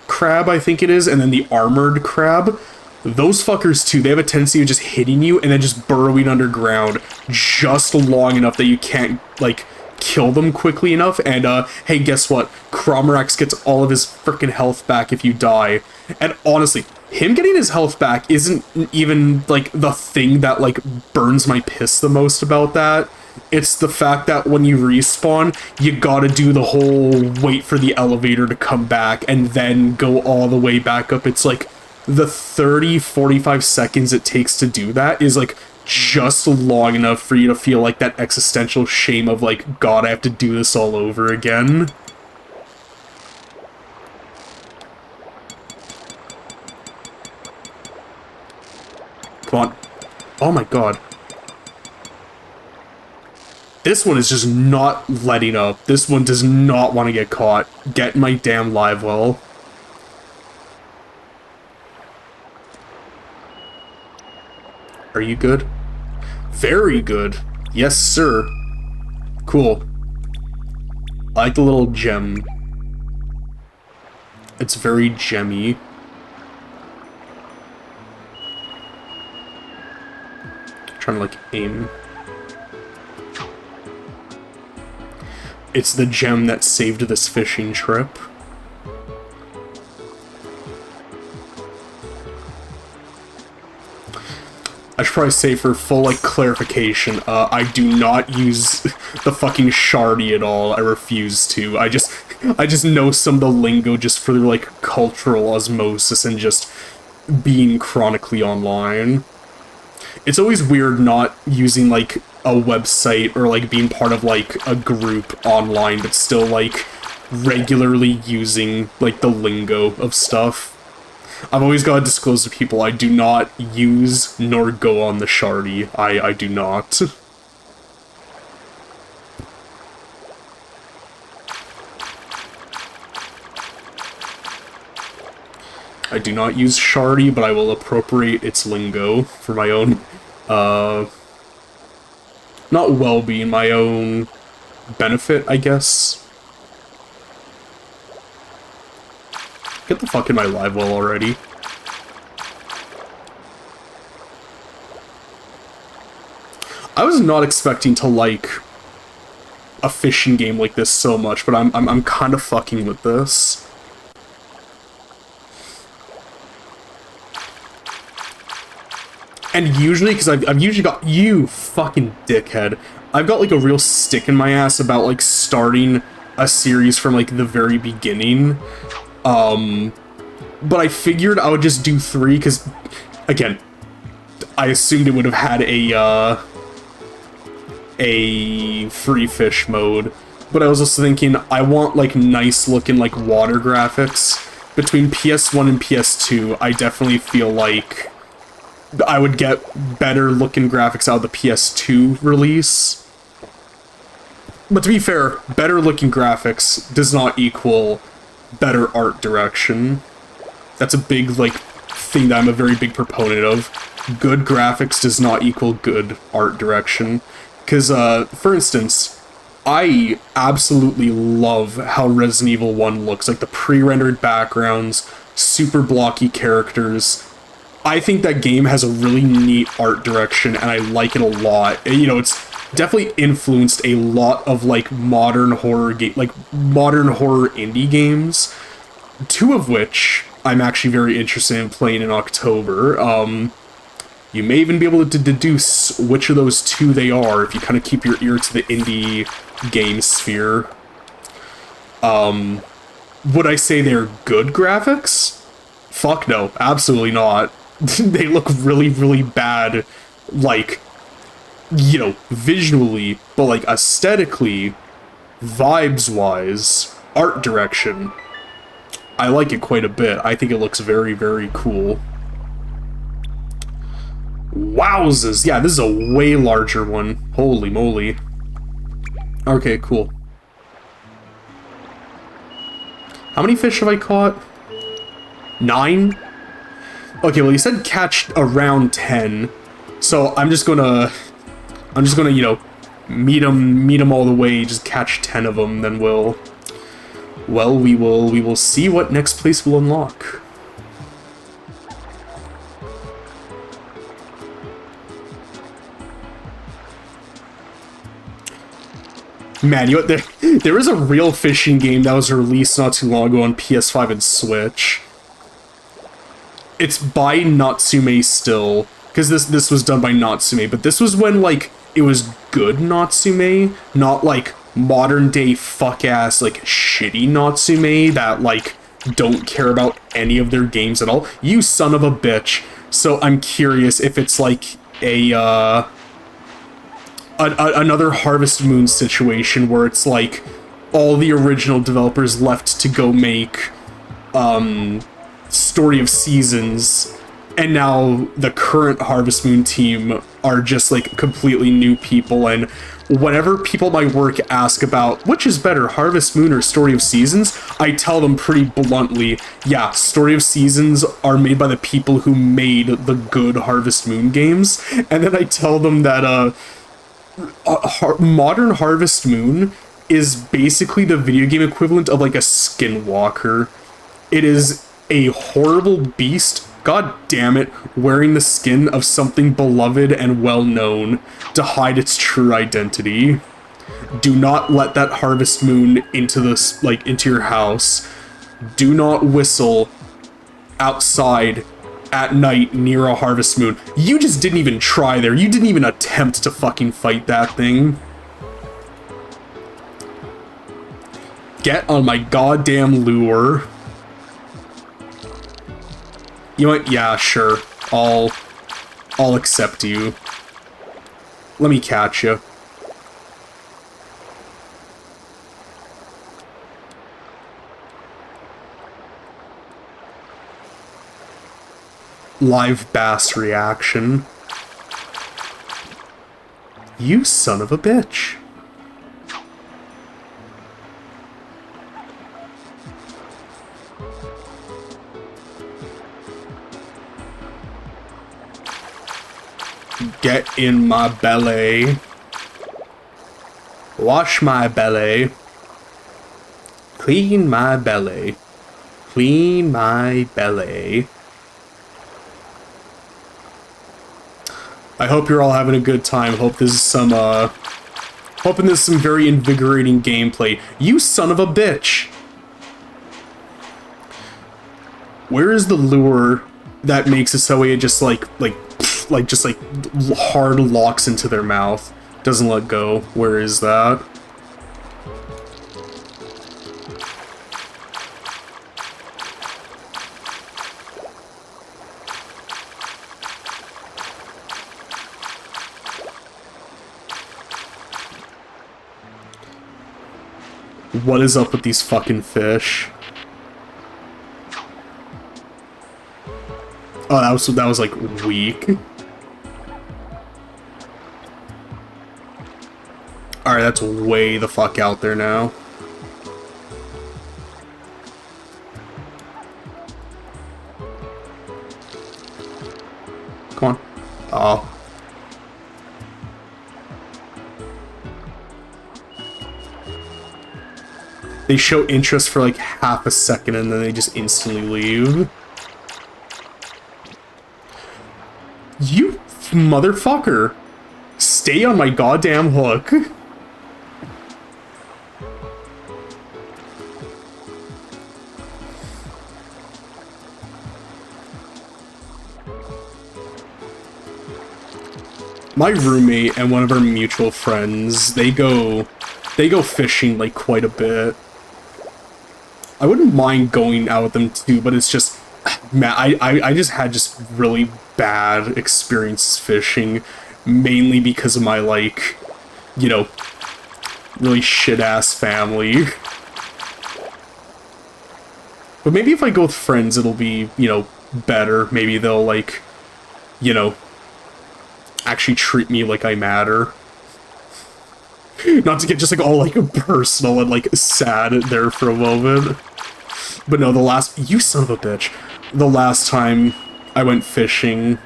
crab, I think it is, and then the armored crab. Those fuckers too, they have a tendency of just hitting you and then just burrowing underground just long enough that you can't like kill them quickly enough. And hey, guess what? Crawmerax gets all of his freaking health back if you die. And honestly, him getting his health back isn't even like the thing that like burns my piss the most about that. It's the fact that when you respawn, you gotta do the whole wait for the elevator to come back and then go all the way back up. It's like the 30-45 seconds it takes to do that is like just long enough for you to feel like that existential shame of like, God, I have to do this all over again. Come on. Oh my God. This one is just not letting up. This one does not want to get caught. Get my damn live well. Are you good? Very good. Yes, sir. Cool. I like the little gem. It's very gemmy. Trying to like aim. It's the gem that saved this fishing trip. I should probably say for full like clarification, I do not use the fucking shardy at all. I refuse to. I just know some of the lingo just for like cultural osmosis and just being chronically online. It's always weird not using like a website or like being part of like a group online, but still like regularly using like the lingo of stuff. I've always got to disclose to people I do not use nor go on the shardy. I do not. I do not use shardy, but I will appropriate its lingo for my own, not well-being, my own benefit, I guess. Get the fuck in my live well already. I was not expecting to like a fishing game like this so much, but I'm kind of fucking with this. And usually, because I've usually got, you fucking dickhead, I've got like a real stick in my ass about like starting a series from like the very beginning. But I figured I would just do 3, because, again, I assumed it would have had a free fish mode. But I was also thinking, I want, like, nice looking, like, water graphics. Between PS1 and PS2, I definitely feel like I would get better looking graphics out of the PS2 release. But to be fair, better looking graphics does not equal better art direction. That's a big, like, thing that I'm a very big proponent of. Good graphics does not equal good art direction. Because, for instance, I absolutely love how Resident Evil 1 looks. Like, the pre-rendered backgrounds, super blocky characters. I think that game has a really neat art direction, and I like it a lot. You know, it's definitely influenced a lot of, like, modern horror indie games. 2 of which I'm actually very interested in playing in October. You may even be able to deduce which of those two they are if you kind of keep your ear to the indie game sphere. Would I say they're good graphics? Fuck no, absolutely not. They look really, really bad, like, you know, visually, but like aesthetically, vibes-wise, art direction, I like it quite a bit. I think it looks very, very cool. Wowzers! Yeah, this is a way larger one. Holy moly. Okay, cool. How many fish have I caught? 9? Okay, well, you said catch around 10. So I'm just gonna, you know, meet them all the way, just catch 10 of them, then we'll, well, we will see what next place will unlock. Man, you know what, there is a real fishing game that was released not too long ago on PS5 and Switch. It's by Natsume still, because this was done by Natsume, but this was when, like, it was good Natsume, not, like, modern-day fuck-ass, like, shitty Natsume that, like, don't care about any of their games at all. You son of a bitch. So I'm curious if it's, like, another Harvest Moon situation where it's like all the original developers left to go make Story of Seasons, and now the current Harvest Moon team are just like completely new people, and whenever people at my work ask about which is better, Harvest Moon or Story of Seasons, I tell them pretty bluntly, yeah, Story of Seasons are made by the people who made the good Harvest Moon games, and then I tell them that modern Harvest Moon is basically the video game equivalent of like a skinwalker. It is a horrible beast, god damn it, wearing the skin of something beloved and well known to hide its true identity. Do not let that Harvest Moon into this, like, into your house. Do not whistle outside at night near a Harvest Moon. You just didn't even try there. You didn't even attempt to fucking fight that thing. Get on my goddamn lure. You know what? Yeah, sure. I'll accept you. Let me catch you. Live bass reaction. You son of a bitch. Get in my belly. Wash my belly. Clean my belly. Clean my belly. I hope you're all having a good time. Hope this is some, hoping this is some very invigorating gameplay. You son of a bitch! Where is the lure that makes it so it just just hard locks into their mouth? Doesn't let go. Where is that? What is up with these fucking fish? Oh, that was like weak. Alright, that's way the fuck out there now. Come on. Oh. They show interest for like half a second and then they just instantly leave. You motherfucker! Stay on my goddamn hook. my roommate and one of our mutual friends, they go fishing like quite a bit. I wouldn't mind going out with them too, but it's just, man, I just had just really bad experiences fishing, mainly because of my, like, you know, really shit-ass family. But maybe if I go with friends, it'll be, you know, better. Maybe they'll, like, you know, actually treat me like I matter. Not to get just, like, all, like, personal and, like, sad there for a moment. But no, you son of a bitch. The last time I went fishing,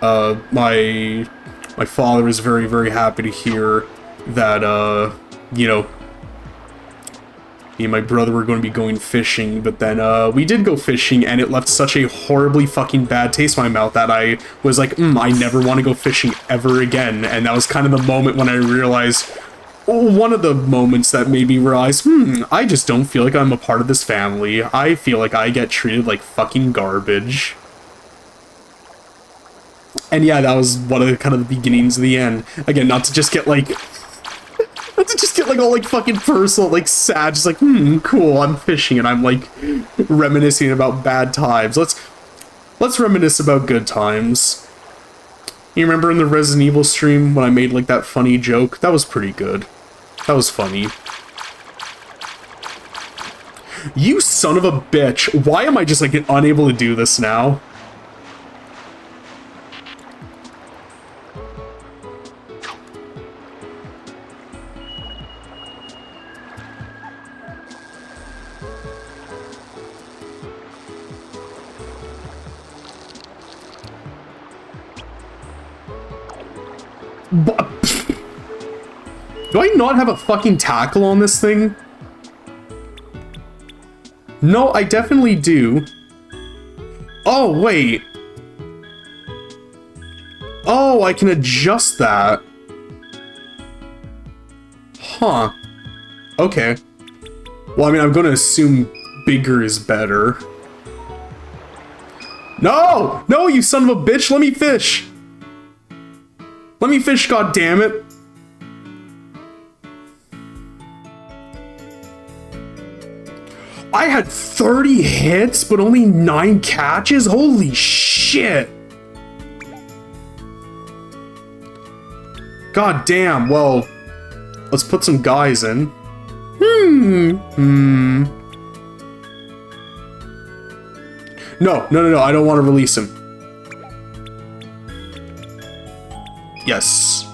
my father was very, very happy to hear that, you know, me and my brother were going to be going fishing, but then, we did go fishing, and it left such a horribly fucking bad taste in my mouth that I was like, I never want to go fishing ever again, and that was kind of the moment when I realized, one of the moments that made me realize, I just don't feel like I'm a part of this family. I feel like I get treated like fucking garbage. And yeah, that was one of the kind of the beginnings of the end. Again, not to just get like all like fucking personal, like sad, just like, cool, I'm fishing and I'm like reminiscing about bad times. Let's reminisce about good times. You remember in the Resident Evil stream when I made like that funny joke? That was pretty good. That was funny. You son of a bitch. Why am I just like unable to do this now? Do I not have a fucking tackle on this thing? No, I definitely do. Oh, wait. Oh, I can adjust that. Huh. Okay. Well, I mean, I'm gonna assume bigger is better. No! No, you son of a bitch! Let me fish! Let me fish, goddammit! I had 30 hits, but only 9 catches? Holy shit! God damn, well, let's put some guys in. No, I don't want to release him. Yes.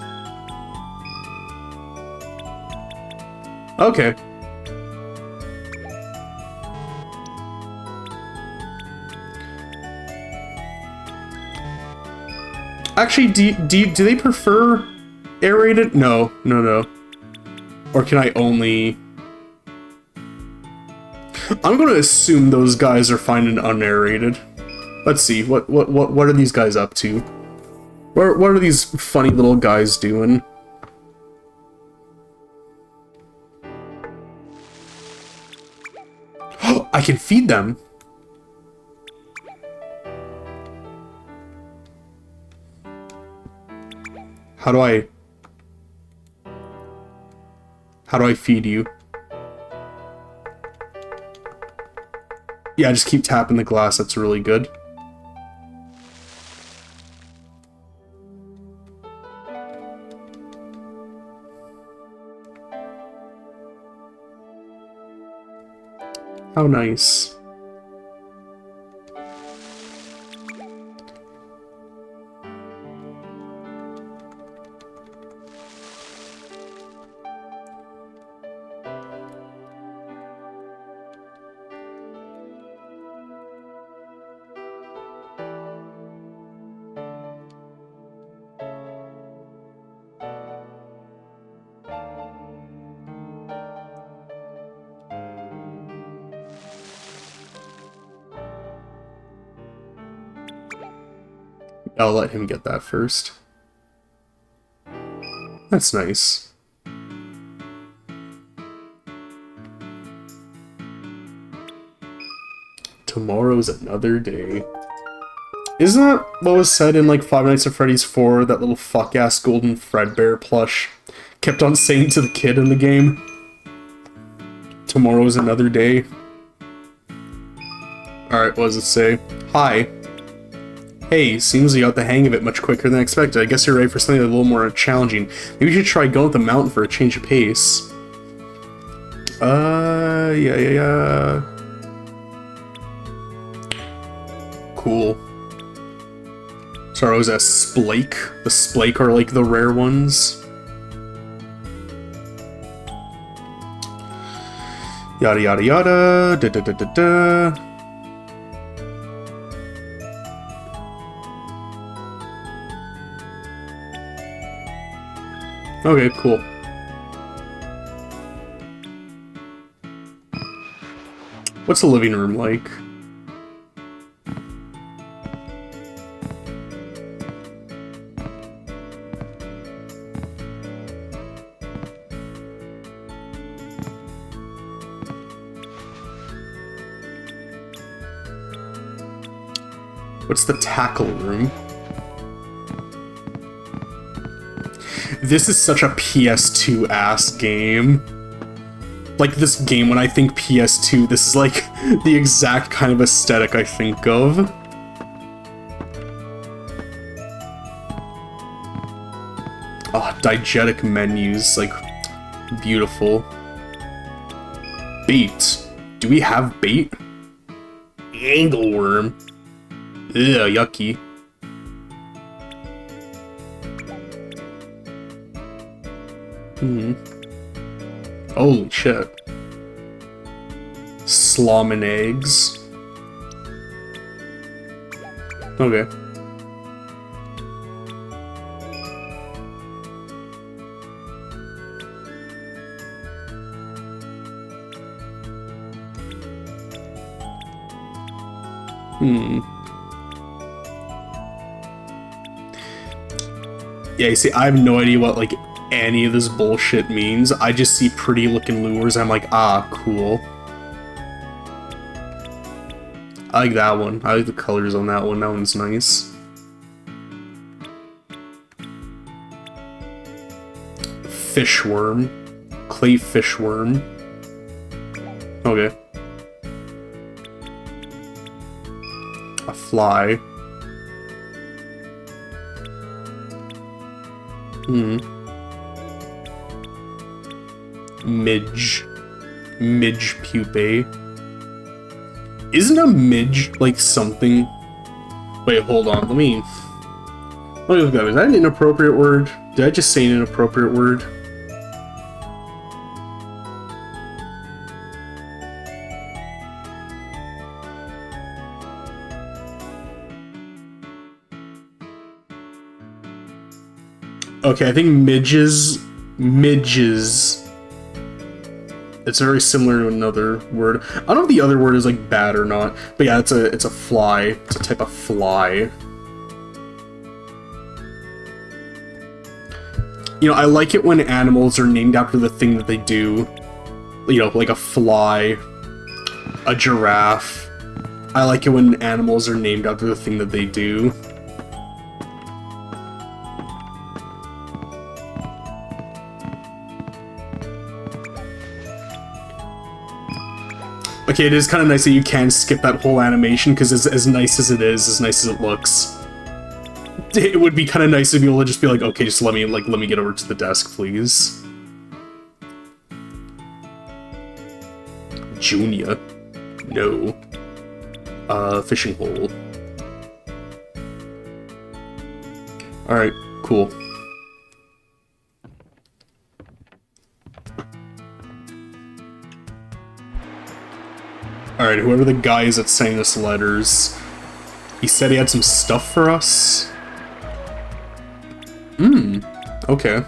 Okay. Actually, do they prefer aerated? No. Or can I only... I'm gonna assume those guys are fine and unaerated. Let's see, what are these guys up to? What are these funny little guys doing? I can feed them. How do I feed you? Yeah, just keep tapping the glass, that's really good. How nice. I'll let him get that first. That's nice. Tomorrow's another day. Isn't that what was said in like Five Nights at Freddy's 4? That little fuck ass golden Fredbear plush kept on saying to the kid in the game, "Tomorrow's another day." Alright, what does it say? Hi. Hey, seems you got the hang of it much quicker than expected. I guess you're ready for something a little more challenging. Maybe you should try going up the mountain for a change of pace. Yeah. Cool. Sorry, was that Splake? The Splake are like the rare ones. Yada yada yada. Da da da da da. Okay, cool. What's the living room like? What's the tackle room? This is such a PS2 ass game. Like this game, when I think PS2, this is like the exact kind of aesthetic I think of. Oh, diegetic menus, like, beautiful. Bait. Do we have bait? Angleworm. Ugh, yucky. Holy shit. Slom and eggs. Okay. Yeah, you see, I have no idea what, like, any of this bullshit means. I just see pretty looking lures, I'm like, ah, cool. I like that one. I like the colors on that one. That one's nice. Fishworm. Clay fishworm. Okay. A fly. Midge. Midge pupae. Isn't a midge like something? Wait, hold on. Let me look at that. Is that an inappropriate word? Did I just say an inappropriate word? Okay, I think midges. It's very similar to another word. I don't know if the other word is like bad or not, but yeah, it's a fly. It's a type of fly. You know, I like it when animals are named after the thing that they do. You know, like a fly, a giraffe. I like it when animals are named after the thing that they do. Okay, it is kind of nice that you can skip that whole animation, because as nice as it is, as nice as it looks, it would be kind of nice to be able to just be like, okay, just let me get over to the desk, please. Junior. No. Fishing hole. Alright, cool. Alright, whoever the guy is that's sending us letters, he said he had some stuff for us? Okay.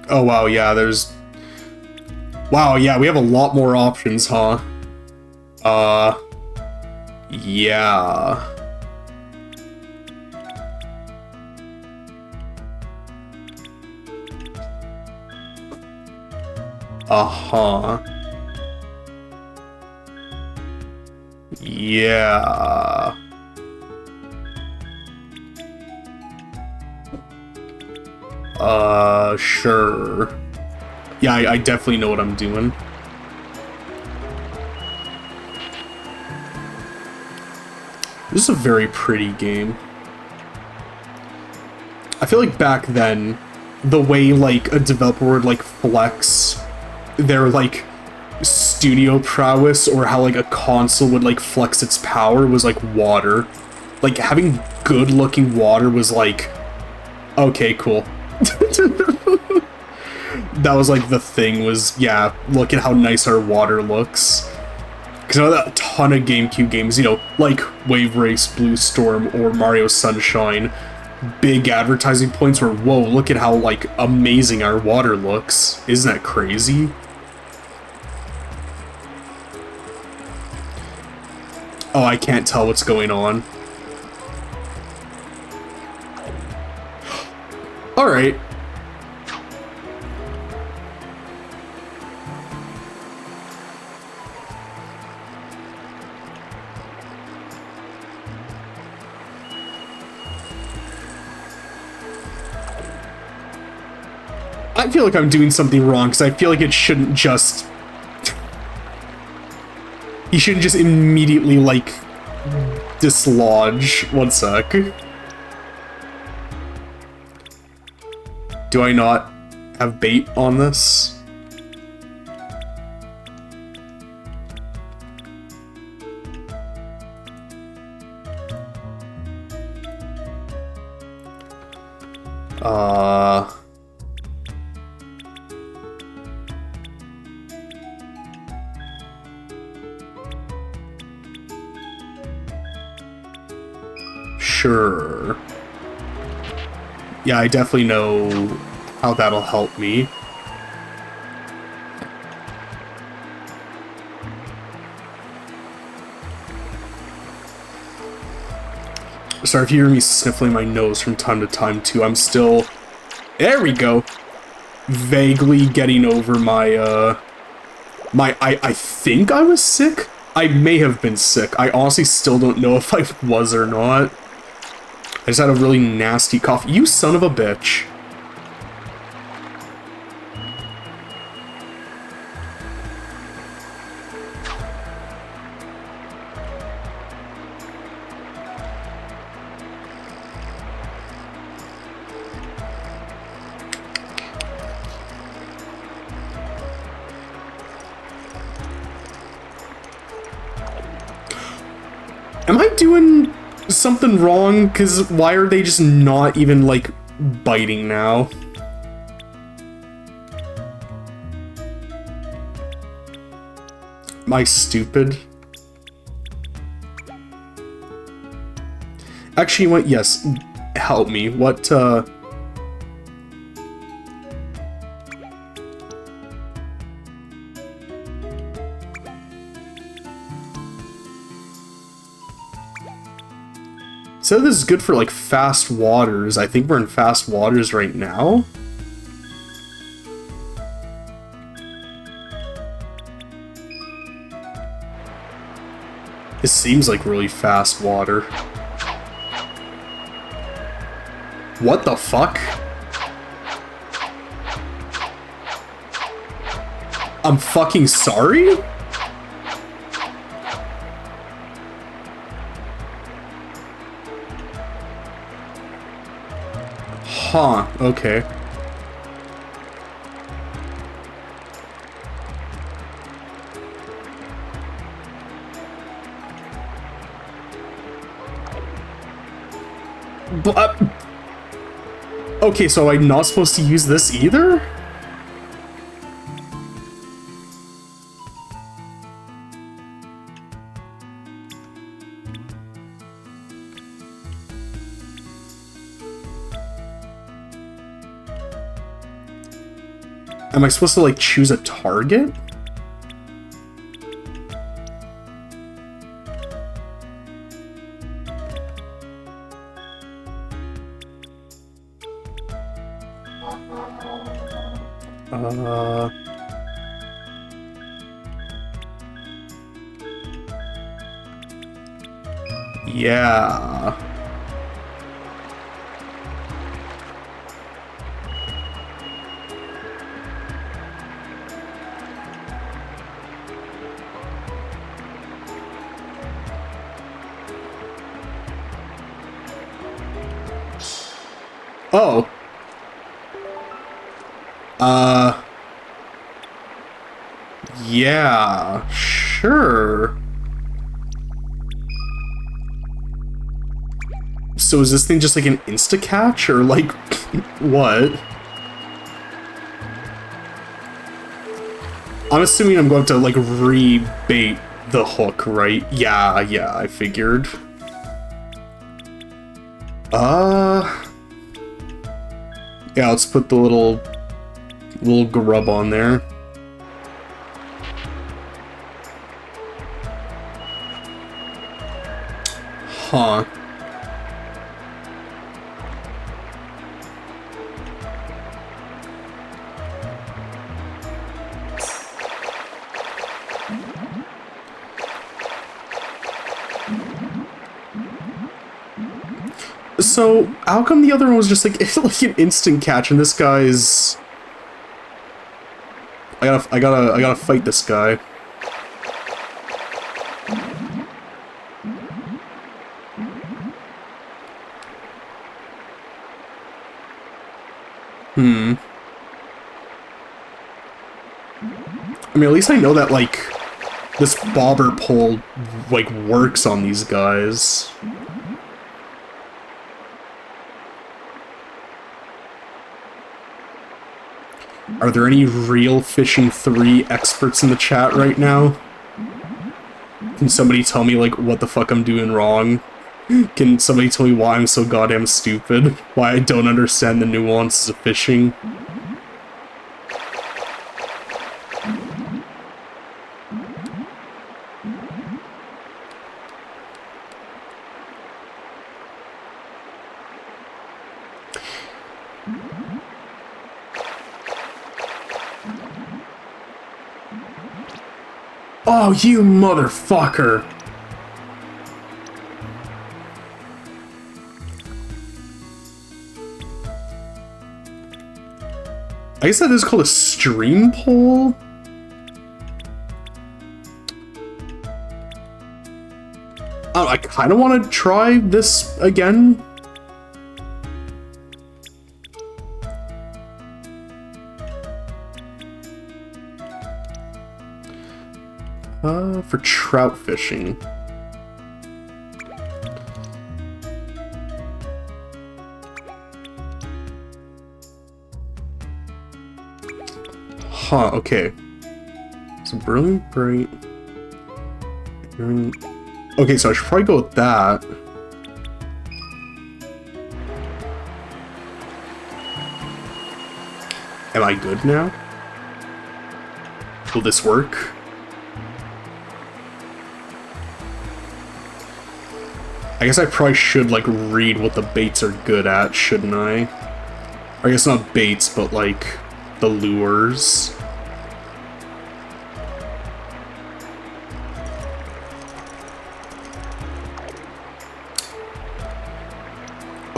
Oh wow, yeah, there's... Wow, yeah, we have a lot more options, huh? Yeah. Uh-huh. Yeah. Sure. Yeah, I definitely know what I'm doing. This is a very pretty game. I feel like back then, the way, like, a developer would, like, flex their, like, studio prowess, or how, like, a console would, like, flex its power was, like, water. Like, having good-looking water was, like, okay, cool. That was, like, the thing was, yeah, look at how nice our water looks. Because I know that a ton of GameCube games, you know, like Wave Race, Blue Storm, or Mario Sunshine, big advertising points were, whoa, look at how, like, amazing our water looks. Isn't that crazy? Oh, I can't tell what's going on. Alright. I feel like I'm doing something wrong, because I feel like it shouldn't just... You shouldn't just immediately, like, dislodge. One sec. Do I not have bait on this? Sure. Yeah, I definitely know how that'll help me. Sorry if you hear me sniffling my nose from time to time too. I'm still... There we go! Vaguely getting over my, I think I was sick? I may have been sick. I honestly still don't know if I was or not. I just had a really nasty cough. You son of a bitch. Am I doing something wrong? Because why are they just not even, like, biting now? Am I stupid? Actually, what? Yes, help me. What, So this is good for, like, fast waters. I think we're in fast waters right now. This seems like really fast water. What the fuck? I'm fucking sorry? Huh, okay. But, okay, so I'm not supposed to use this either? Am I supposed to, like, choose a target? Yeah. Oh. Yeah, sure. So is this thing just like an insta-catch, or like, what? I'm assuming I'm going to like re-bait the hook, right? Yeah, I figured. Yeah, let's put the little grub on there. Huh. So, how come the other one was just like, like an instant catch and this guy's... I gotta fight this guy. I mean, at least I know that, like, this bobber pole, like, works on these guys. Are there any real Fishing 3 experts in the chat right now? Can somebody tell me, like, what the fuck I'm doing wrong? Can somebody tell me why I'm so goddamn stupid? Why I don't understand the nuances of fishing? Oh, you motherfucker! I guess that is called a stream pole? Oh, I kind of want to try this again. For trout fishing. Huh, okay. So Brilliant Bright. Okay, so I should probably go with that. Am I good now? Will this work? I guess I probably should, like, read what the baits are good at, shouldn't I? Or I guess not baits, but, like, the lures.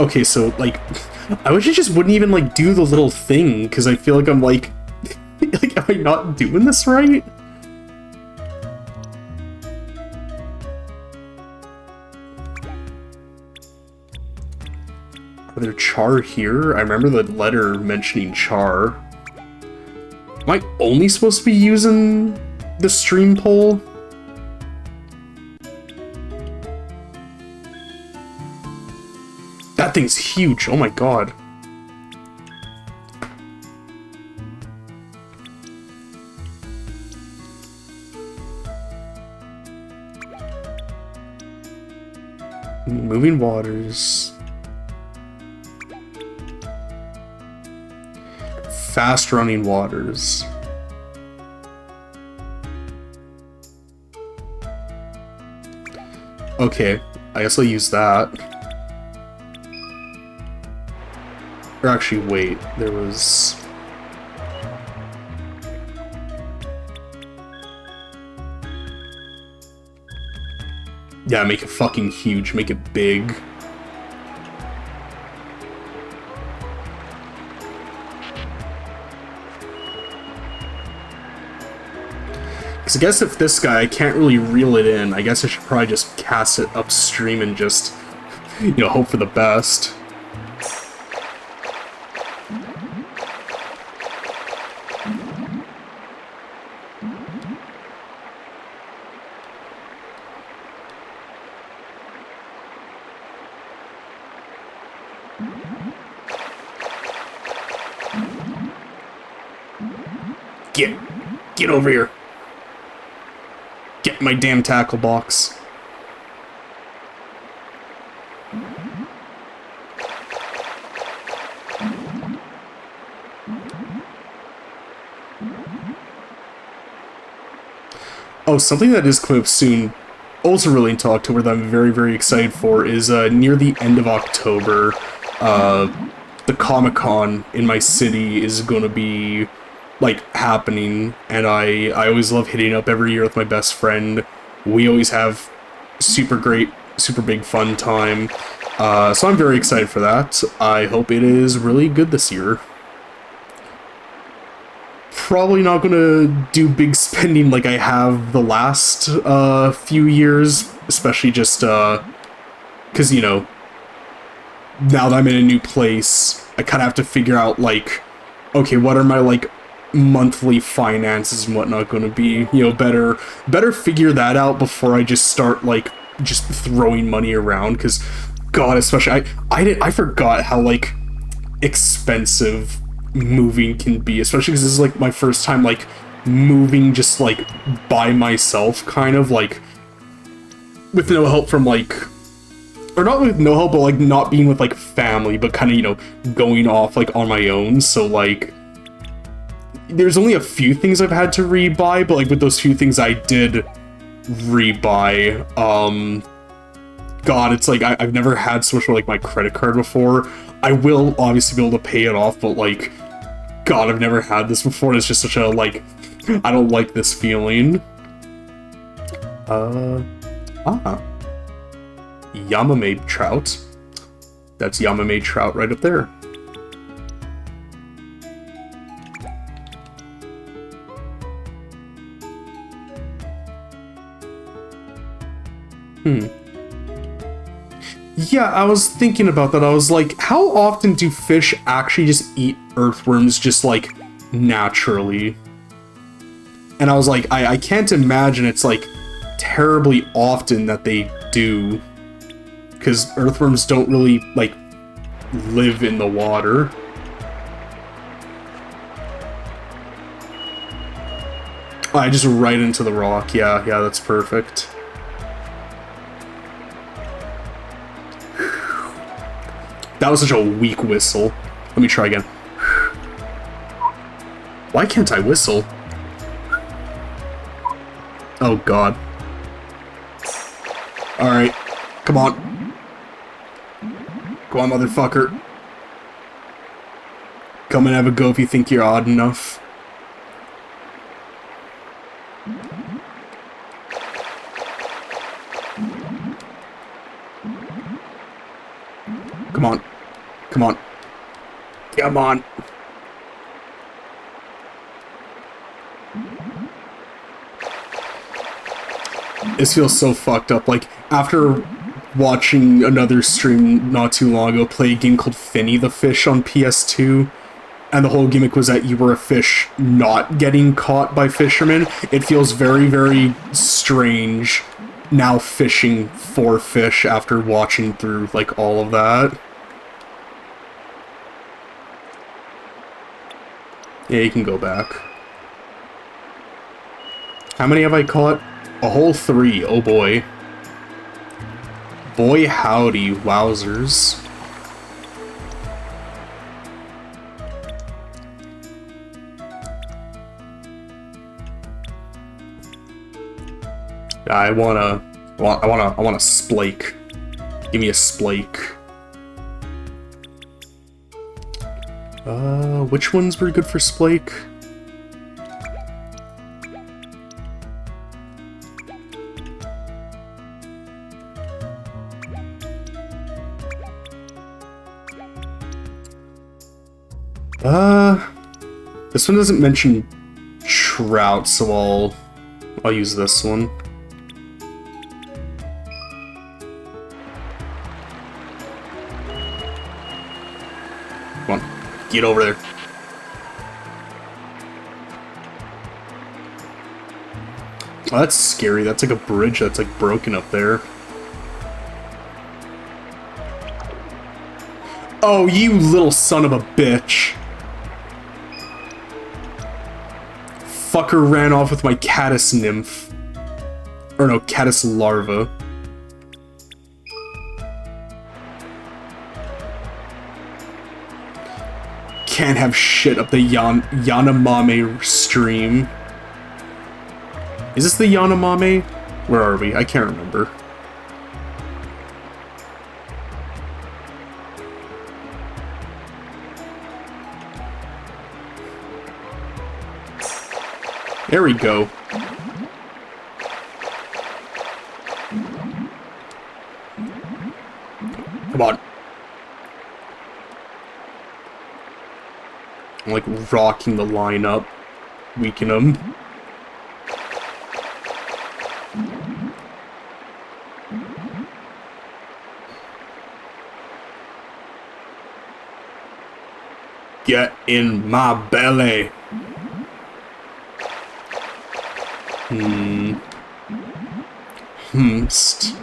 Okay, so, like, I wish I just wouldn't even, like, do the little thing, because I feel like I'm, like, like, am I not doing this right? Are there char here? I remember the letter mentioning char. Am I only supposed to be using the stream pole? That thing's huge, oh my god. Moving waters. Fast running waters. Okay, I guess I'll use that. Or actually, wait, there was... Yeah, make it fucking huge, make it big. Because I guess if this guy, I can't really reel it in, I guess I should probably just cast it upstream and just, you know, hope for the best. Get over here. Get my damn tackle box. Oh, something that is coming up soon, also relating to October, that I'm very, very excited for, is near the end of October, the Comic-Con in my city is going to be, like, happening, and I always love hitting up every year with my best friend. We always have super great, super big fun time, so I'm very excited for that. I hope it is really good this year. Probably not gonna do big spending like I have the last few years, especially just because, you know, now that I'm in a new place, I kind of have to figure out, like, okay, what are my, like, monthly finances and whatnot going to be, you know, better figure that out before I just start, like, just throwing money around, because, God, especially, I forgot how, like, expensive moving can be, especially because this is, like, my first time, like, moving just, like, by myself, kind of, like, with no help from, like, or not with no help, but, like, not being with, like, family, but kind of, you know, going off, like, on my own, so, like, there's only a few things I've had to rebuy, but, like, with those few things I did rebuy, God, it's like, I've never had so much for, like, my credit card before. I will obviously be able to pay it off, but, like, God, I've never had this before. It's just such a, like, I don't like this feeling. Yamame trout. That's Yamame trout right up there. Yeah, I was thinking about that. I was like, how often do fish actually just eat earthworms just, like, naturally? And I was like, I can't imagine it's, like, terribly often that they do. Because earthworms don't really, like, live in the water. I just right into the rock. Yeah, that's perfect. That was such a weak whistle. Let me try again. Why can't I whistle? Oh, God. Alright. Come on. Go on, motherfucker. Come and have a go if you think you're odd enough. Come on. Come on. Come on. This feels so fucked up. Like, after watching another stream not too long ago play a game called Finny the Fish on PS2, and the whole gimmick was that you were a fish not getting caught by fishermen, it feels very, very strange now fishing for fish after watching through, like, all of that. Yeah, you can go back. How many have I caught? A whole 3. Oh boy. Boy howdy, wowzers. I want a splake. Give me a splake. Which ones were good for splake? This one doesn't mention trout, so I'll use this one. Come on, get over there. Oh, that's scary. That's like a bridge that's like broken up there. Oh, you little son of a bitch. Fucker ran off with my caddis nymph. Or no, caddis larva. Can't have shit up the Yanomami stream. Is this the Yanomami? Where are we? I can't remember. There we go. Come on. I'm like rocking the line up. Weaken him. Get in my belly. Hmst.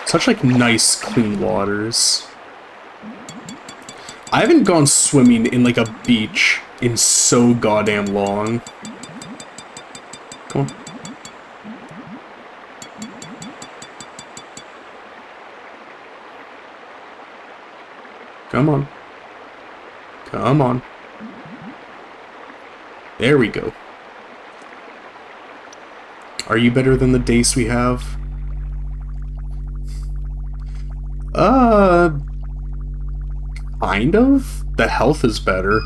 Such like nice clean waters. I haven't gone swimming in like a beach in so goddamn long. Come on. Come on. Come on. There we go. Are you better than the dace we have? Kind of? The health is better.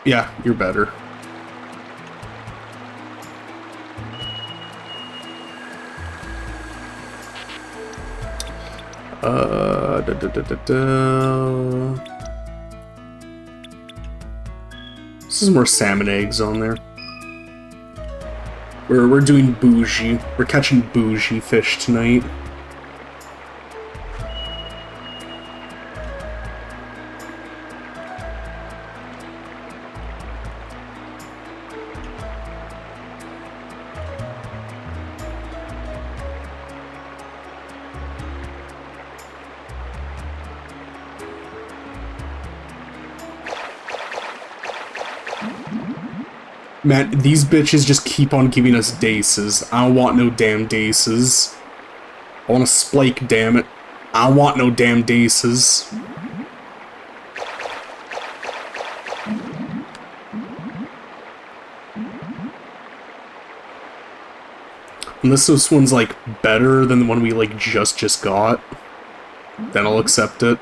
Yeah, you're better. This is more salmon eggs on there. We're doing bougie. We're catching bougie fish tonight. Man, these bitches just keep on giving us daces. I don't want no damn daces. I want a splake, damn it. I don't want no damn daces. Unless this one's like better than the one we like just got, then I'll accept it.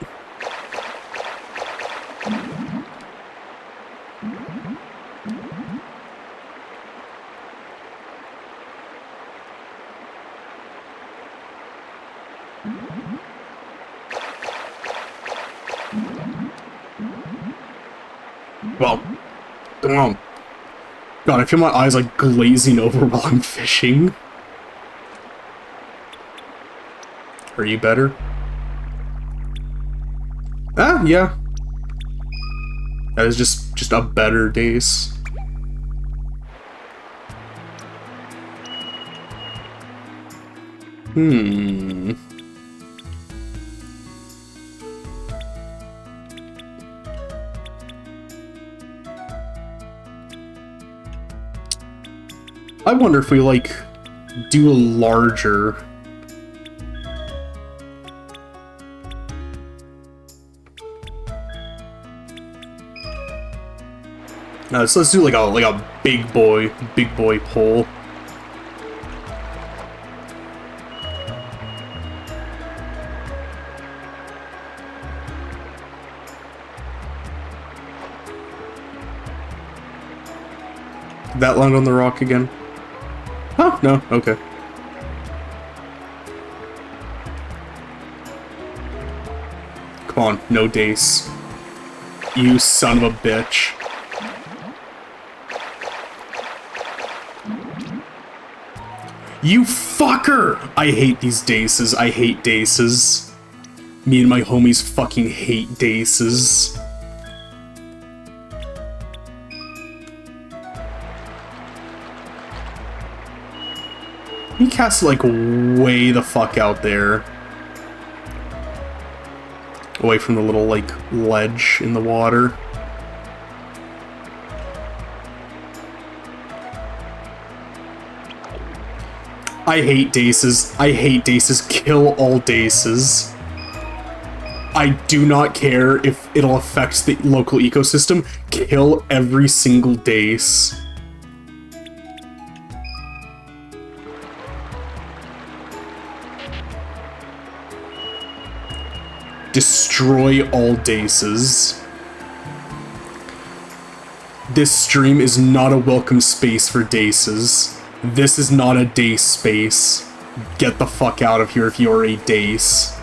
Well, come on. God, I feel my eyes like glazing over while I'm fishing. Are you better? Ah, yeah. That is just a better dace. I wonder if we, like, do a larger... No, so let's do like a big boy pull. Did that land on the rock again? Oh, no, okay. Come on, no dace. You son of a bitch. You fucker! I hate these daces. I hate daces. Me and my homies fucking hate daces. He cast like way the fuck out there. Away from the little like ledge in the water. I hate daces. I hate daces. Kill all daces. I do not care if it'll affect the local ecosystem. Kill every single dace. Destroy all daces. This stream is not a welcome space for daces. This is not a dace space. Get the fuck out of here if you're a dace.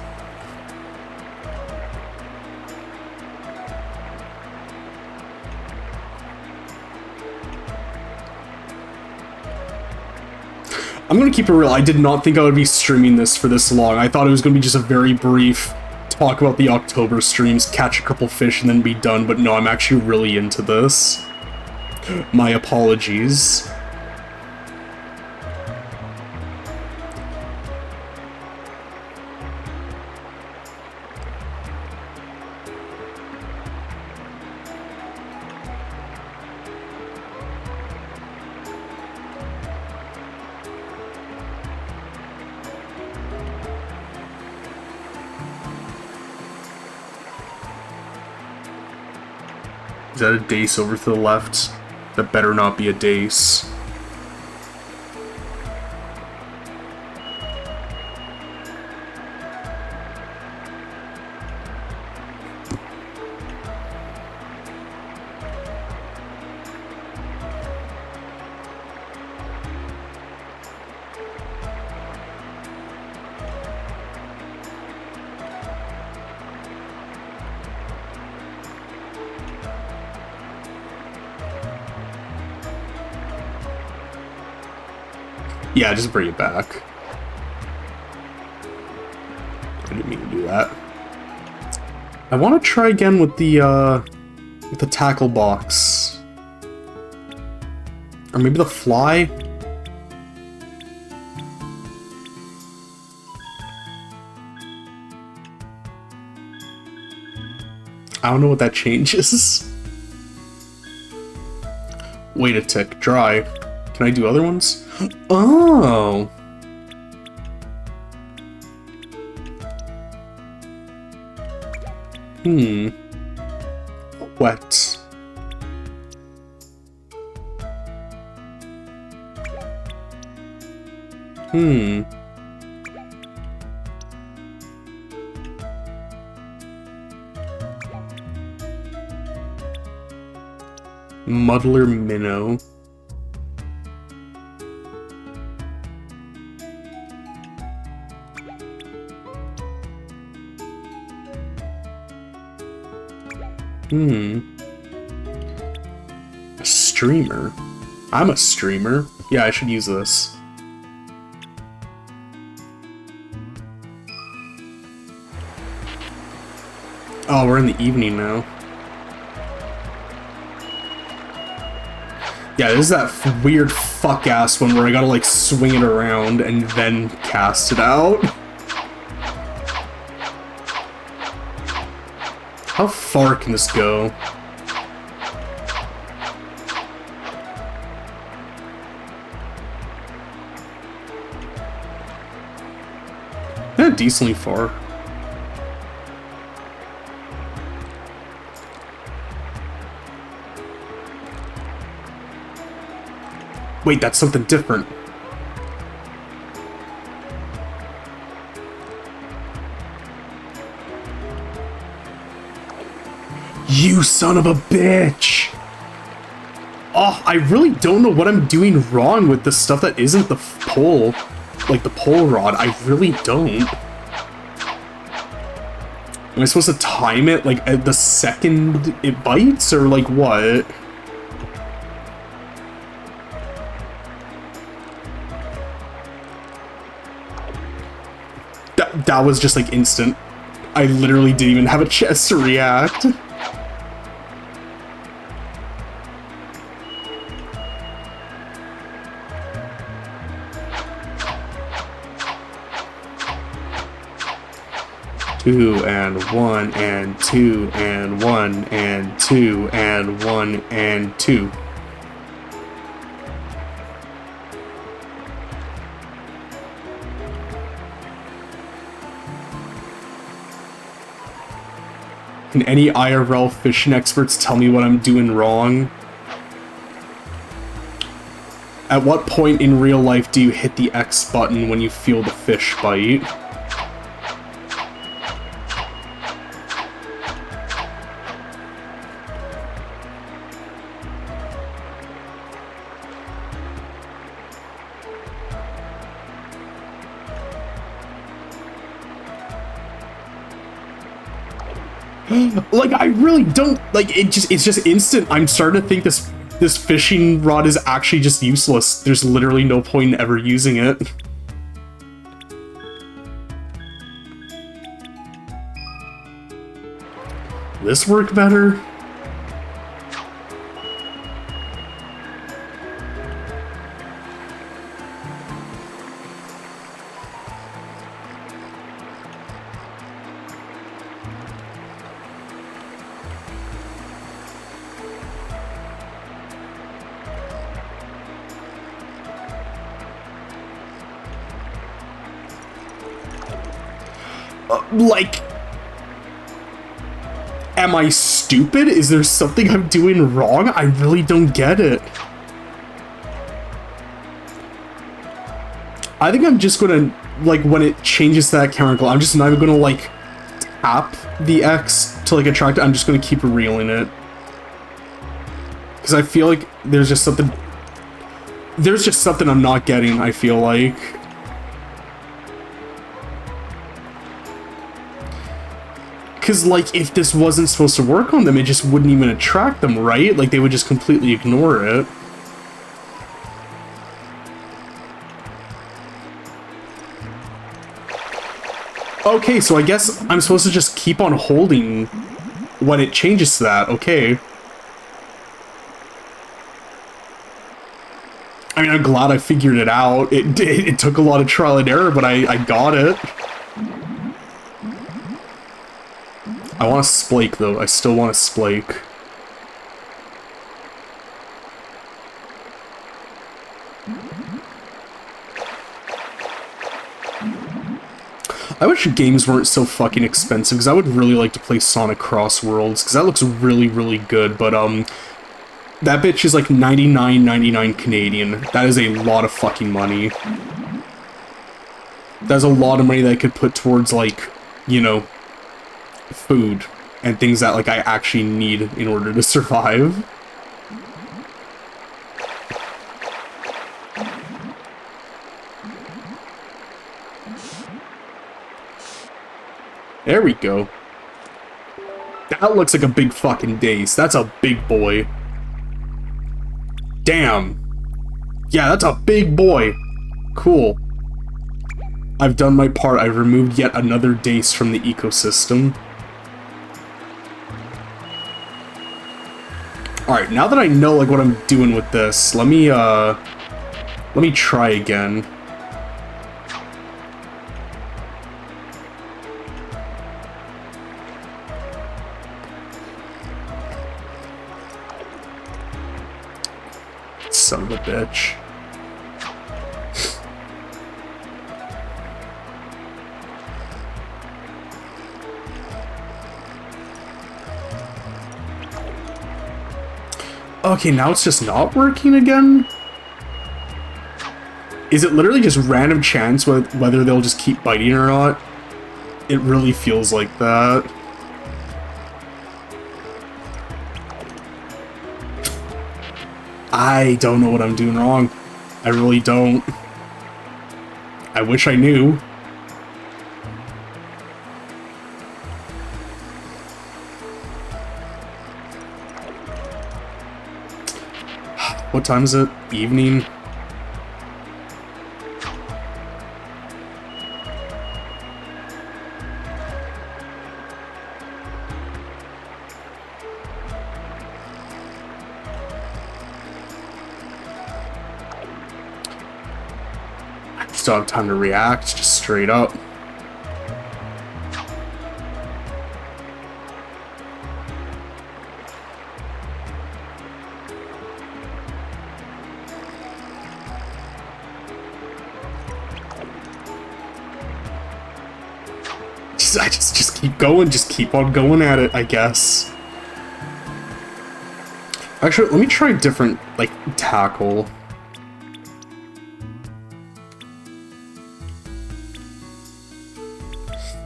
I'm gonna keep it real. I did not think I would be streaming this for this long. I thought it was gonna be just a very brief talk about the October streams, catch a couple fish, and then be done, but no, I'm actually really into this. My apologies. Is that a dace over to the left? That better not be a dace. Yeah, just bring it back. I didn't mean to do that. I want to try again with the tackle box. Or maybe the fly? I don't know what that changes. Wait a tick, dry. Can I do other ones? Oh! Wet. Muddler minnow. A streamer? I'm a streamer. Yeah, I should use this. Oh, we're in the evening now. Yeah, this is that weird fuck-ass one where I gotta, like, swing it around and then cast it out. How far can this go? Decently far. Wait, that's something different. You son of a bitch! Oh, I really don't know what I'm doing wrong with the stuff that isn't the pole, like the pole rod. I really don't. Am I supposed to time it, like, at the second it bites, or, like, what? That was just, like, instant. I literally didn't even have a chance to react. Two and one and two and one and two and one and two. Can any IRL fishing experts tell me what I'm doing wrong? At what point in real life do you hit the X button when you feel the fish bite? Like, I really don't, like, it's just instant. I'm starting to think this fishing rod is actually just useless. There's literally no point in ever using it. This work better? Like, am I stupid? Is there something I'm doing wrong? I really don't get it. I think I'm just gonna, like, when it changes to that camera angle, I'm just not even gonna, like, tap the X to, like, attract it. I'm just gonna keep reeling it. Because I feel like there's just something I'm not getting, I feel like. Because, like, if this wasn't supposed to work on them, it just wouldn't even attract them, right? Like, they would just completely ignore it. Okay, so I guess I'm supposed to just keep on holding when it changes to that. Okay. I mean, I'm glad I figured it out. It took a lot of trial and error, but I got it. I want a splake, though. I still want a splake. I wish games weren't so fucking expensive, because I would really like to play Sonic Cross Worlds, because that looks really, really good, but, that bitch is like $99.99 Canadian. That is a lot of fucking money. That's a lot of money that I could put towards, like, you know, food and things that, like, I actually need in order to survive. There we go. That looks like a big fucking dace. That's a big boy. Damn. Yeah, that's a big boy. Cool. I've done my part. I've removed yet another dace from the ecosystem. Alright, now that I know, like, what I'm doing with this, let me try again. Son of a bitch. Okay, now it's just not working again? Is it literally just random chance whether they'll just keep biting or not? It really feels like that. I don't know what I'm doing wrong. I really don't. I wish I knew. What time is it? Evening? I just don't have time to react, just straight up. I just keep going, just keep on going at it, I guess. Actually, let me try a different, like, tackle.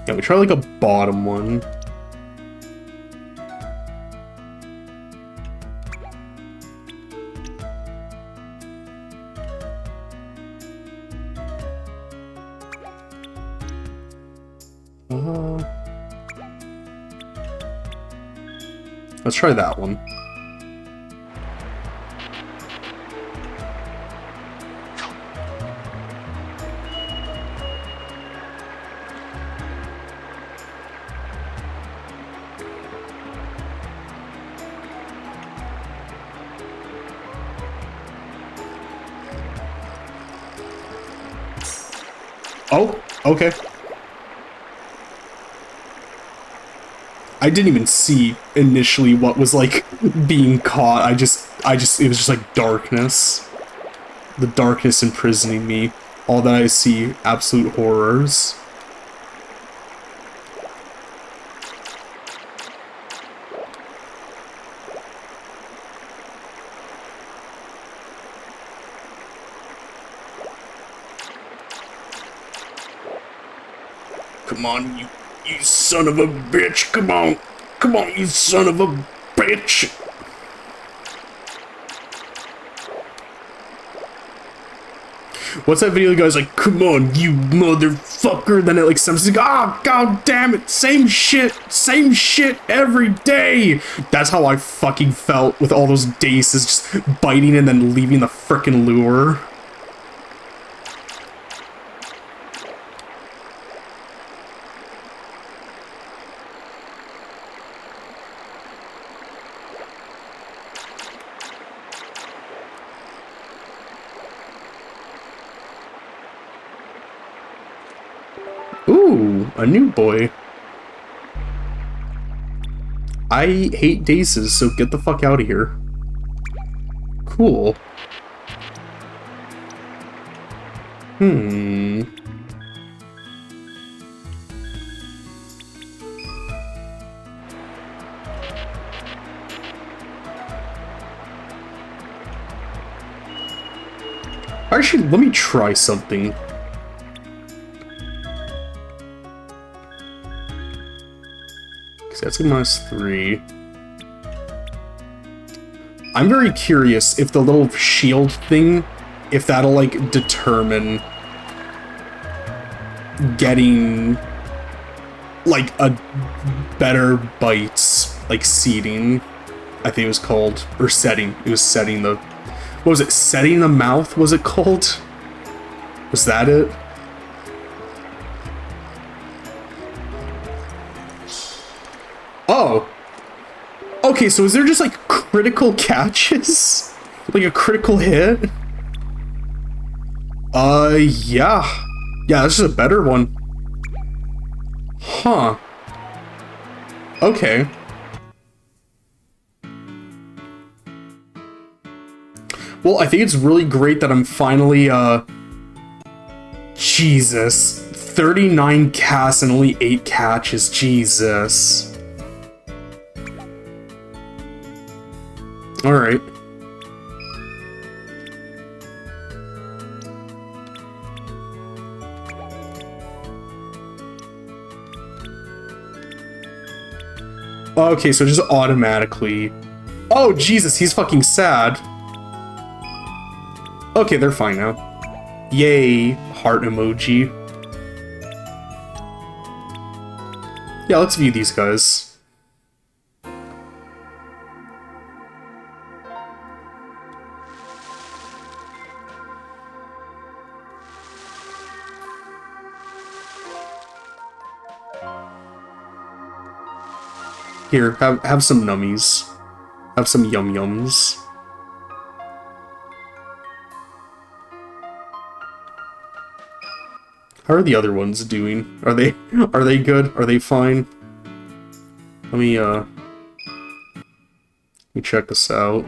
Yeah, we try, like, a bottom one. Let's try that one. Oh, okay. I didn't even see initially what was, like, being caught. it was just like darkness. The darkness imprisoning me. All that I see, absolute horrors. Come on, you son of a bitch, come on! Come on, you son of a bitch! What's that video, guys? Like, come on, you motherfucker! Then it like sounds like, ah, god damn it, same shit every day! That's how I fucking felt with all those daces just biting and then leaving the frickin' lure. Ooh, a new boy. I hate daces, so get the fuck out of here. Cool. Actually, let me try something. That's a -3. I'm very curious if the little shield thing, if that'll like determine getting like a better bites, like seeding, I think it was called, or setting. It was setting the, what was it? Setting the mouth, was it called? Was that it? Oh. Okay, so is there just like critical catches? Like a critical hit? Yeah. Yeah, this is a better one. Huh. Okay. Well, I think it's really great that I'm finally, Jesus. 39 casts and only 8 catches, Jesus. Alright. Okay, so just automatically... Oh, Jesus, he's fucking sad. Okay, they're fine now. Yay, heart emoji. Yeah, let's view these guys. Here, have some nummies. Have some yum-yums. How are the other ones doing? Are they good? Are they fine? Let me check this out.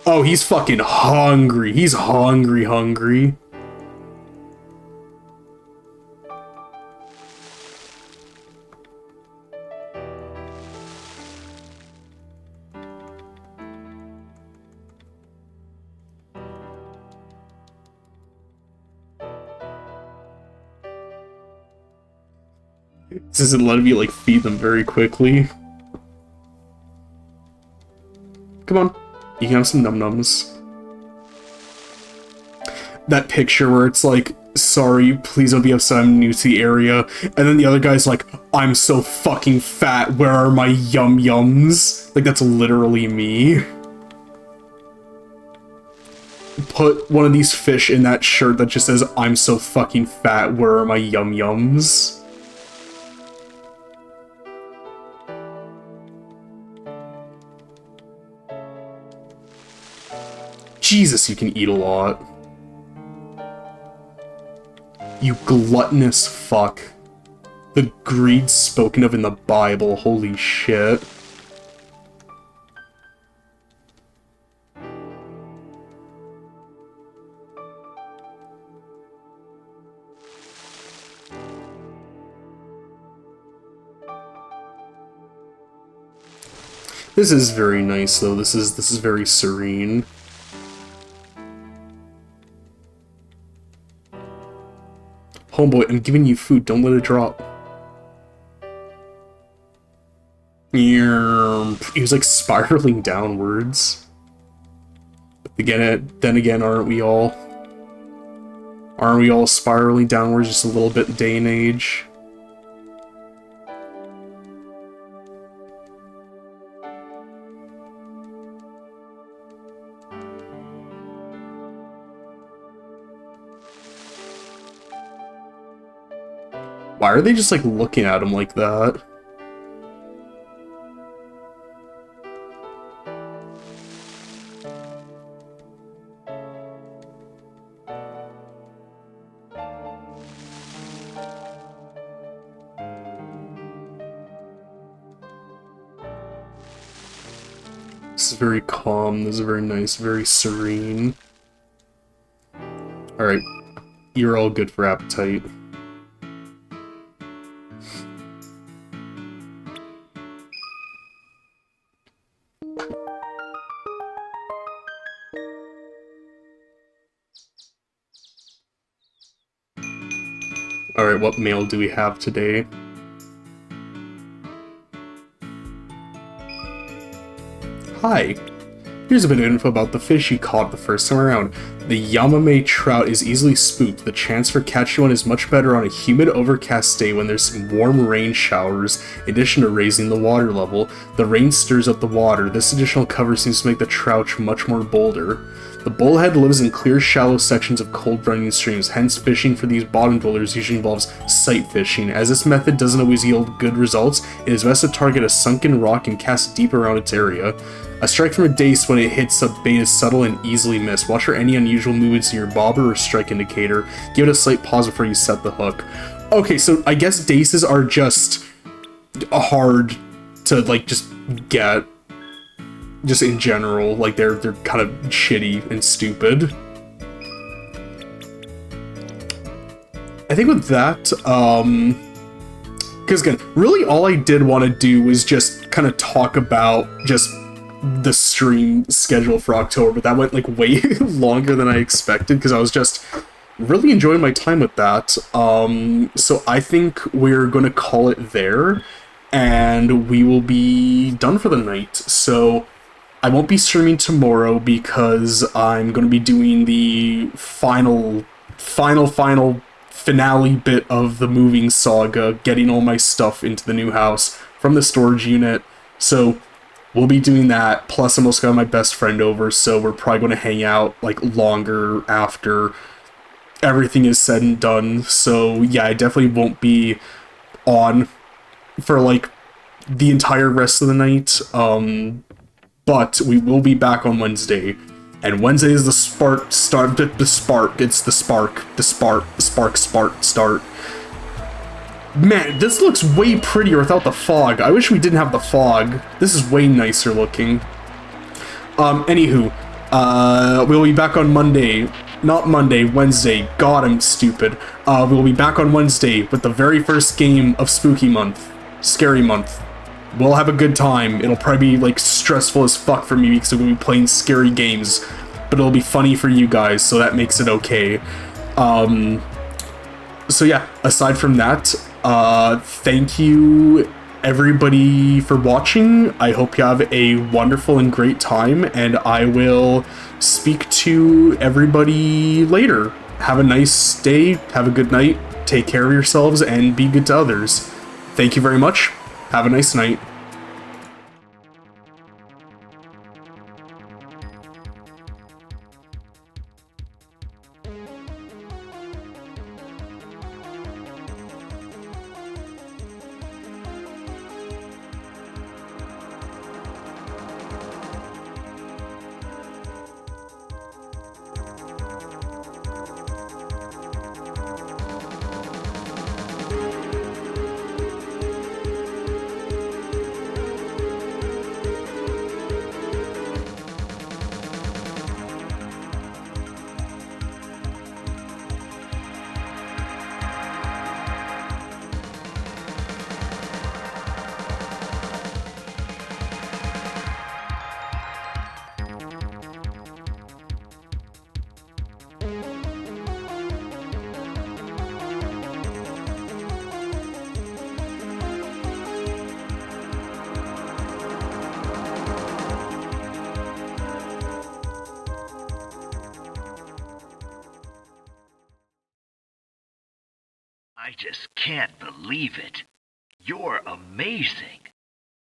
Oh, he's fucking hungry. He's hungry. This isn't letting me, like, feed them very quickly. Come on. You can have some num-nums. That picture where it's like, sorry, please don't be upset, I'm new to the area. And then the other guy's like, I'm so fucking fat, where are my yum-yums? Like, that's literally me. Put one of these fish in that shirt that just says, I'm so fucking fat, where are my yum-yums? Jesus, you can eat a lot. You gluttonous fuck. The greed spoken of in the Bible, holy shit. This is very nice though, this is very serene. Homeboy, I'm giving you food, don't let it drop. He was like spiraling downwards. Then again, aren't we all? Aren't we all spiraling downwards just a little bit day and age? Why are they just, like, looking at him like that? This is very calm, this is very nice, very serene. Alright, you're all good for appetite. Alright, what mail do we have today? Hi! Here's a bit of info about the fish you caught the first time around. The Yamame trout is easily spooked. The chance for catching one is much better on a humid, overcast day when there's some warm rain showers, in addition to raising the water level. The rain stirs up the water. This additional cover seems to make the trout much more bolder. The bullhead lives in clear, shallow sections of cold running streams, hence fishing for these bottom dwellers usually involves sight fishing. As this method doesn't always yield good results, it is best to target a sunken rock and cast deep around its area. A strike from a dace when it hits a bait is subtle and easily missed. Watch for any unusual movements in your bobber or strike indicator. Give it a slight pause before you set the hook. Okay, so I guess daces are just hard to, like, just get. Just in general, like, they're kind of shitty and stupid. I think with that, because again, really all I did want to do was just kind of talk about just the stream schedule for October, but that went, like, way longer than I expected, because I was just really enjoying my time with that. So I think we're going to call it there, and we will be done for the night. So I won't be streaming tomorrow because I'm going to be doing the final finale bit of the moving saga, getting all my stuff into the new house from the storage unit. So we'll be doing that. Plus, I'm also got my best friend over, so we're probably going to hang out like longer after everything is said and done. So yeah, I definitely won't be on for like the entire rest of the night. But we will be back on Wednesday. And Wednesday is the spark start. Man, this looks way prettier without the fog. I wish we didn't have the fog. This is way nicer looking. Anywho, we'll be back on Monday. Not Monday, Wednesday. God, I'm stupid. We'll be back on Wednesday with the very first game of Spooky Month. Scary Month. We'll have a good time. It'll probably be, like, stressful as fuck for me because we'll be playing scary games. But it'll be funny for you guys, so that makes it okay. So yeah, aside from that, thank you everybody for watching. I hope you have a wonderful and great time, and I will speak to everybody later. Have a nice day, have a good night, take care of yourselves, and be good to others. Thank you very much. Have a nice night. I just can't believe it. You're amazing.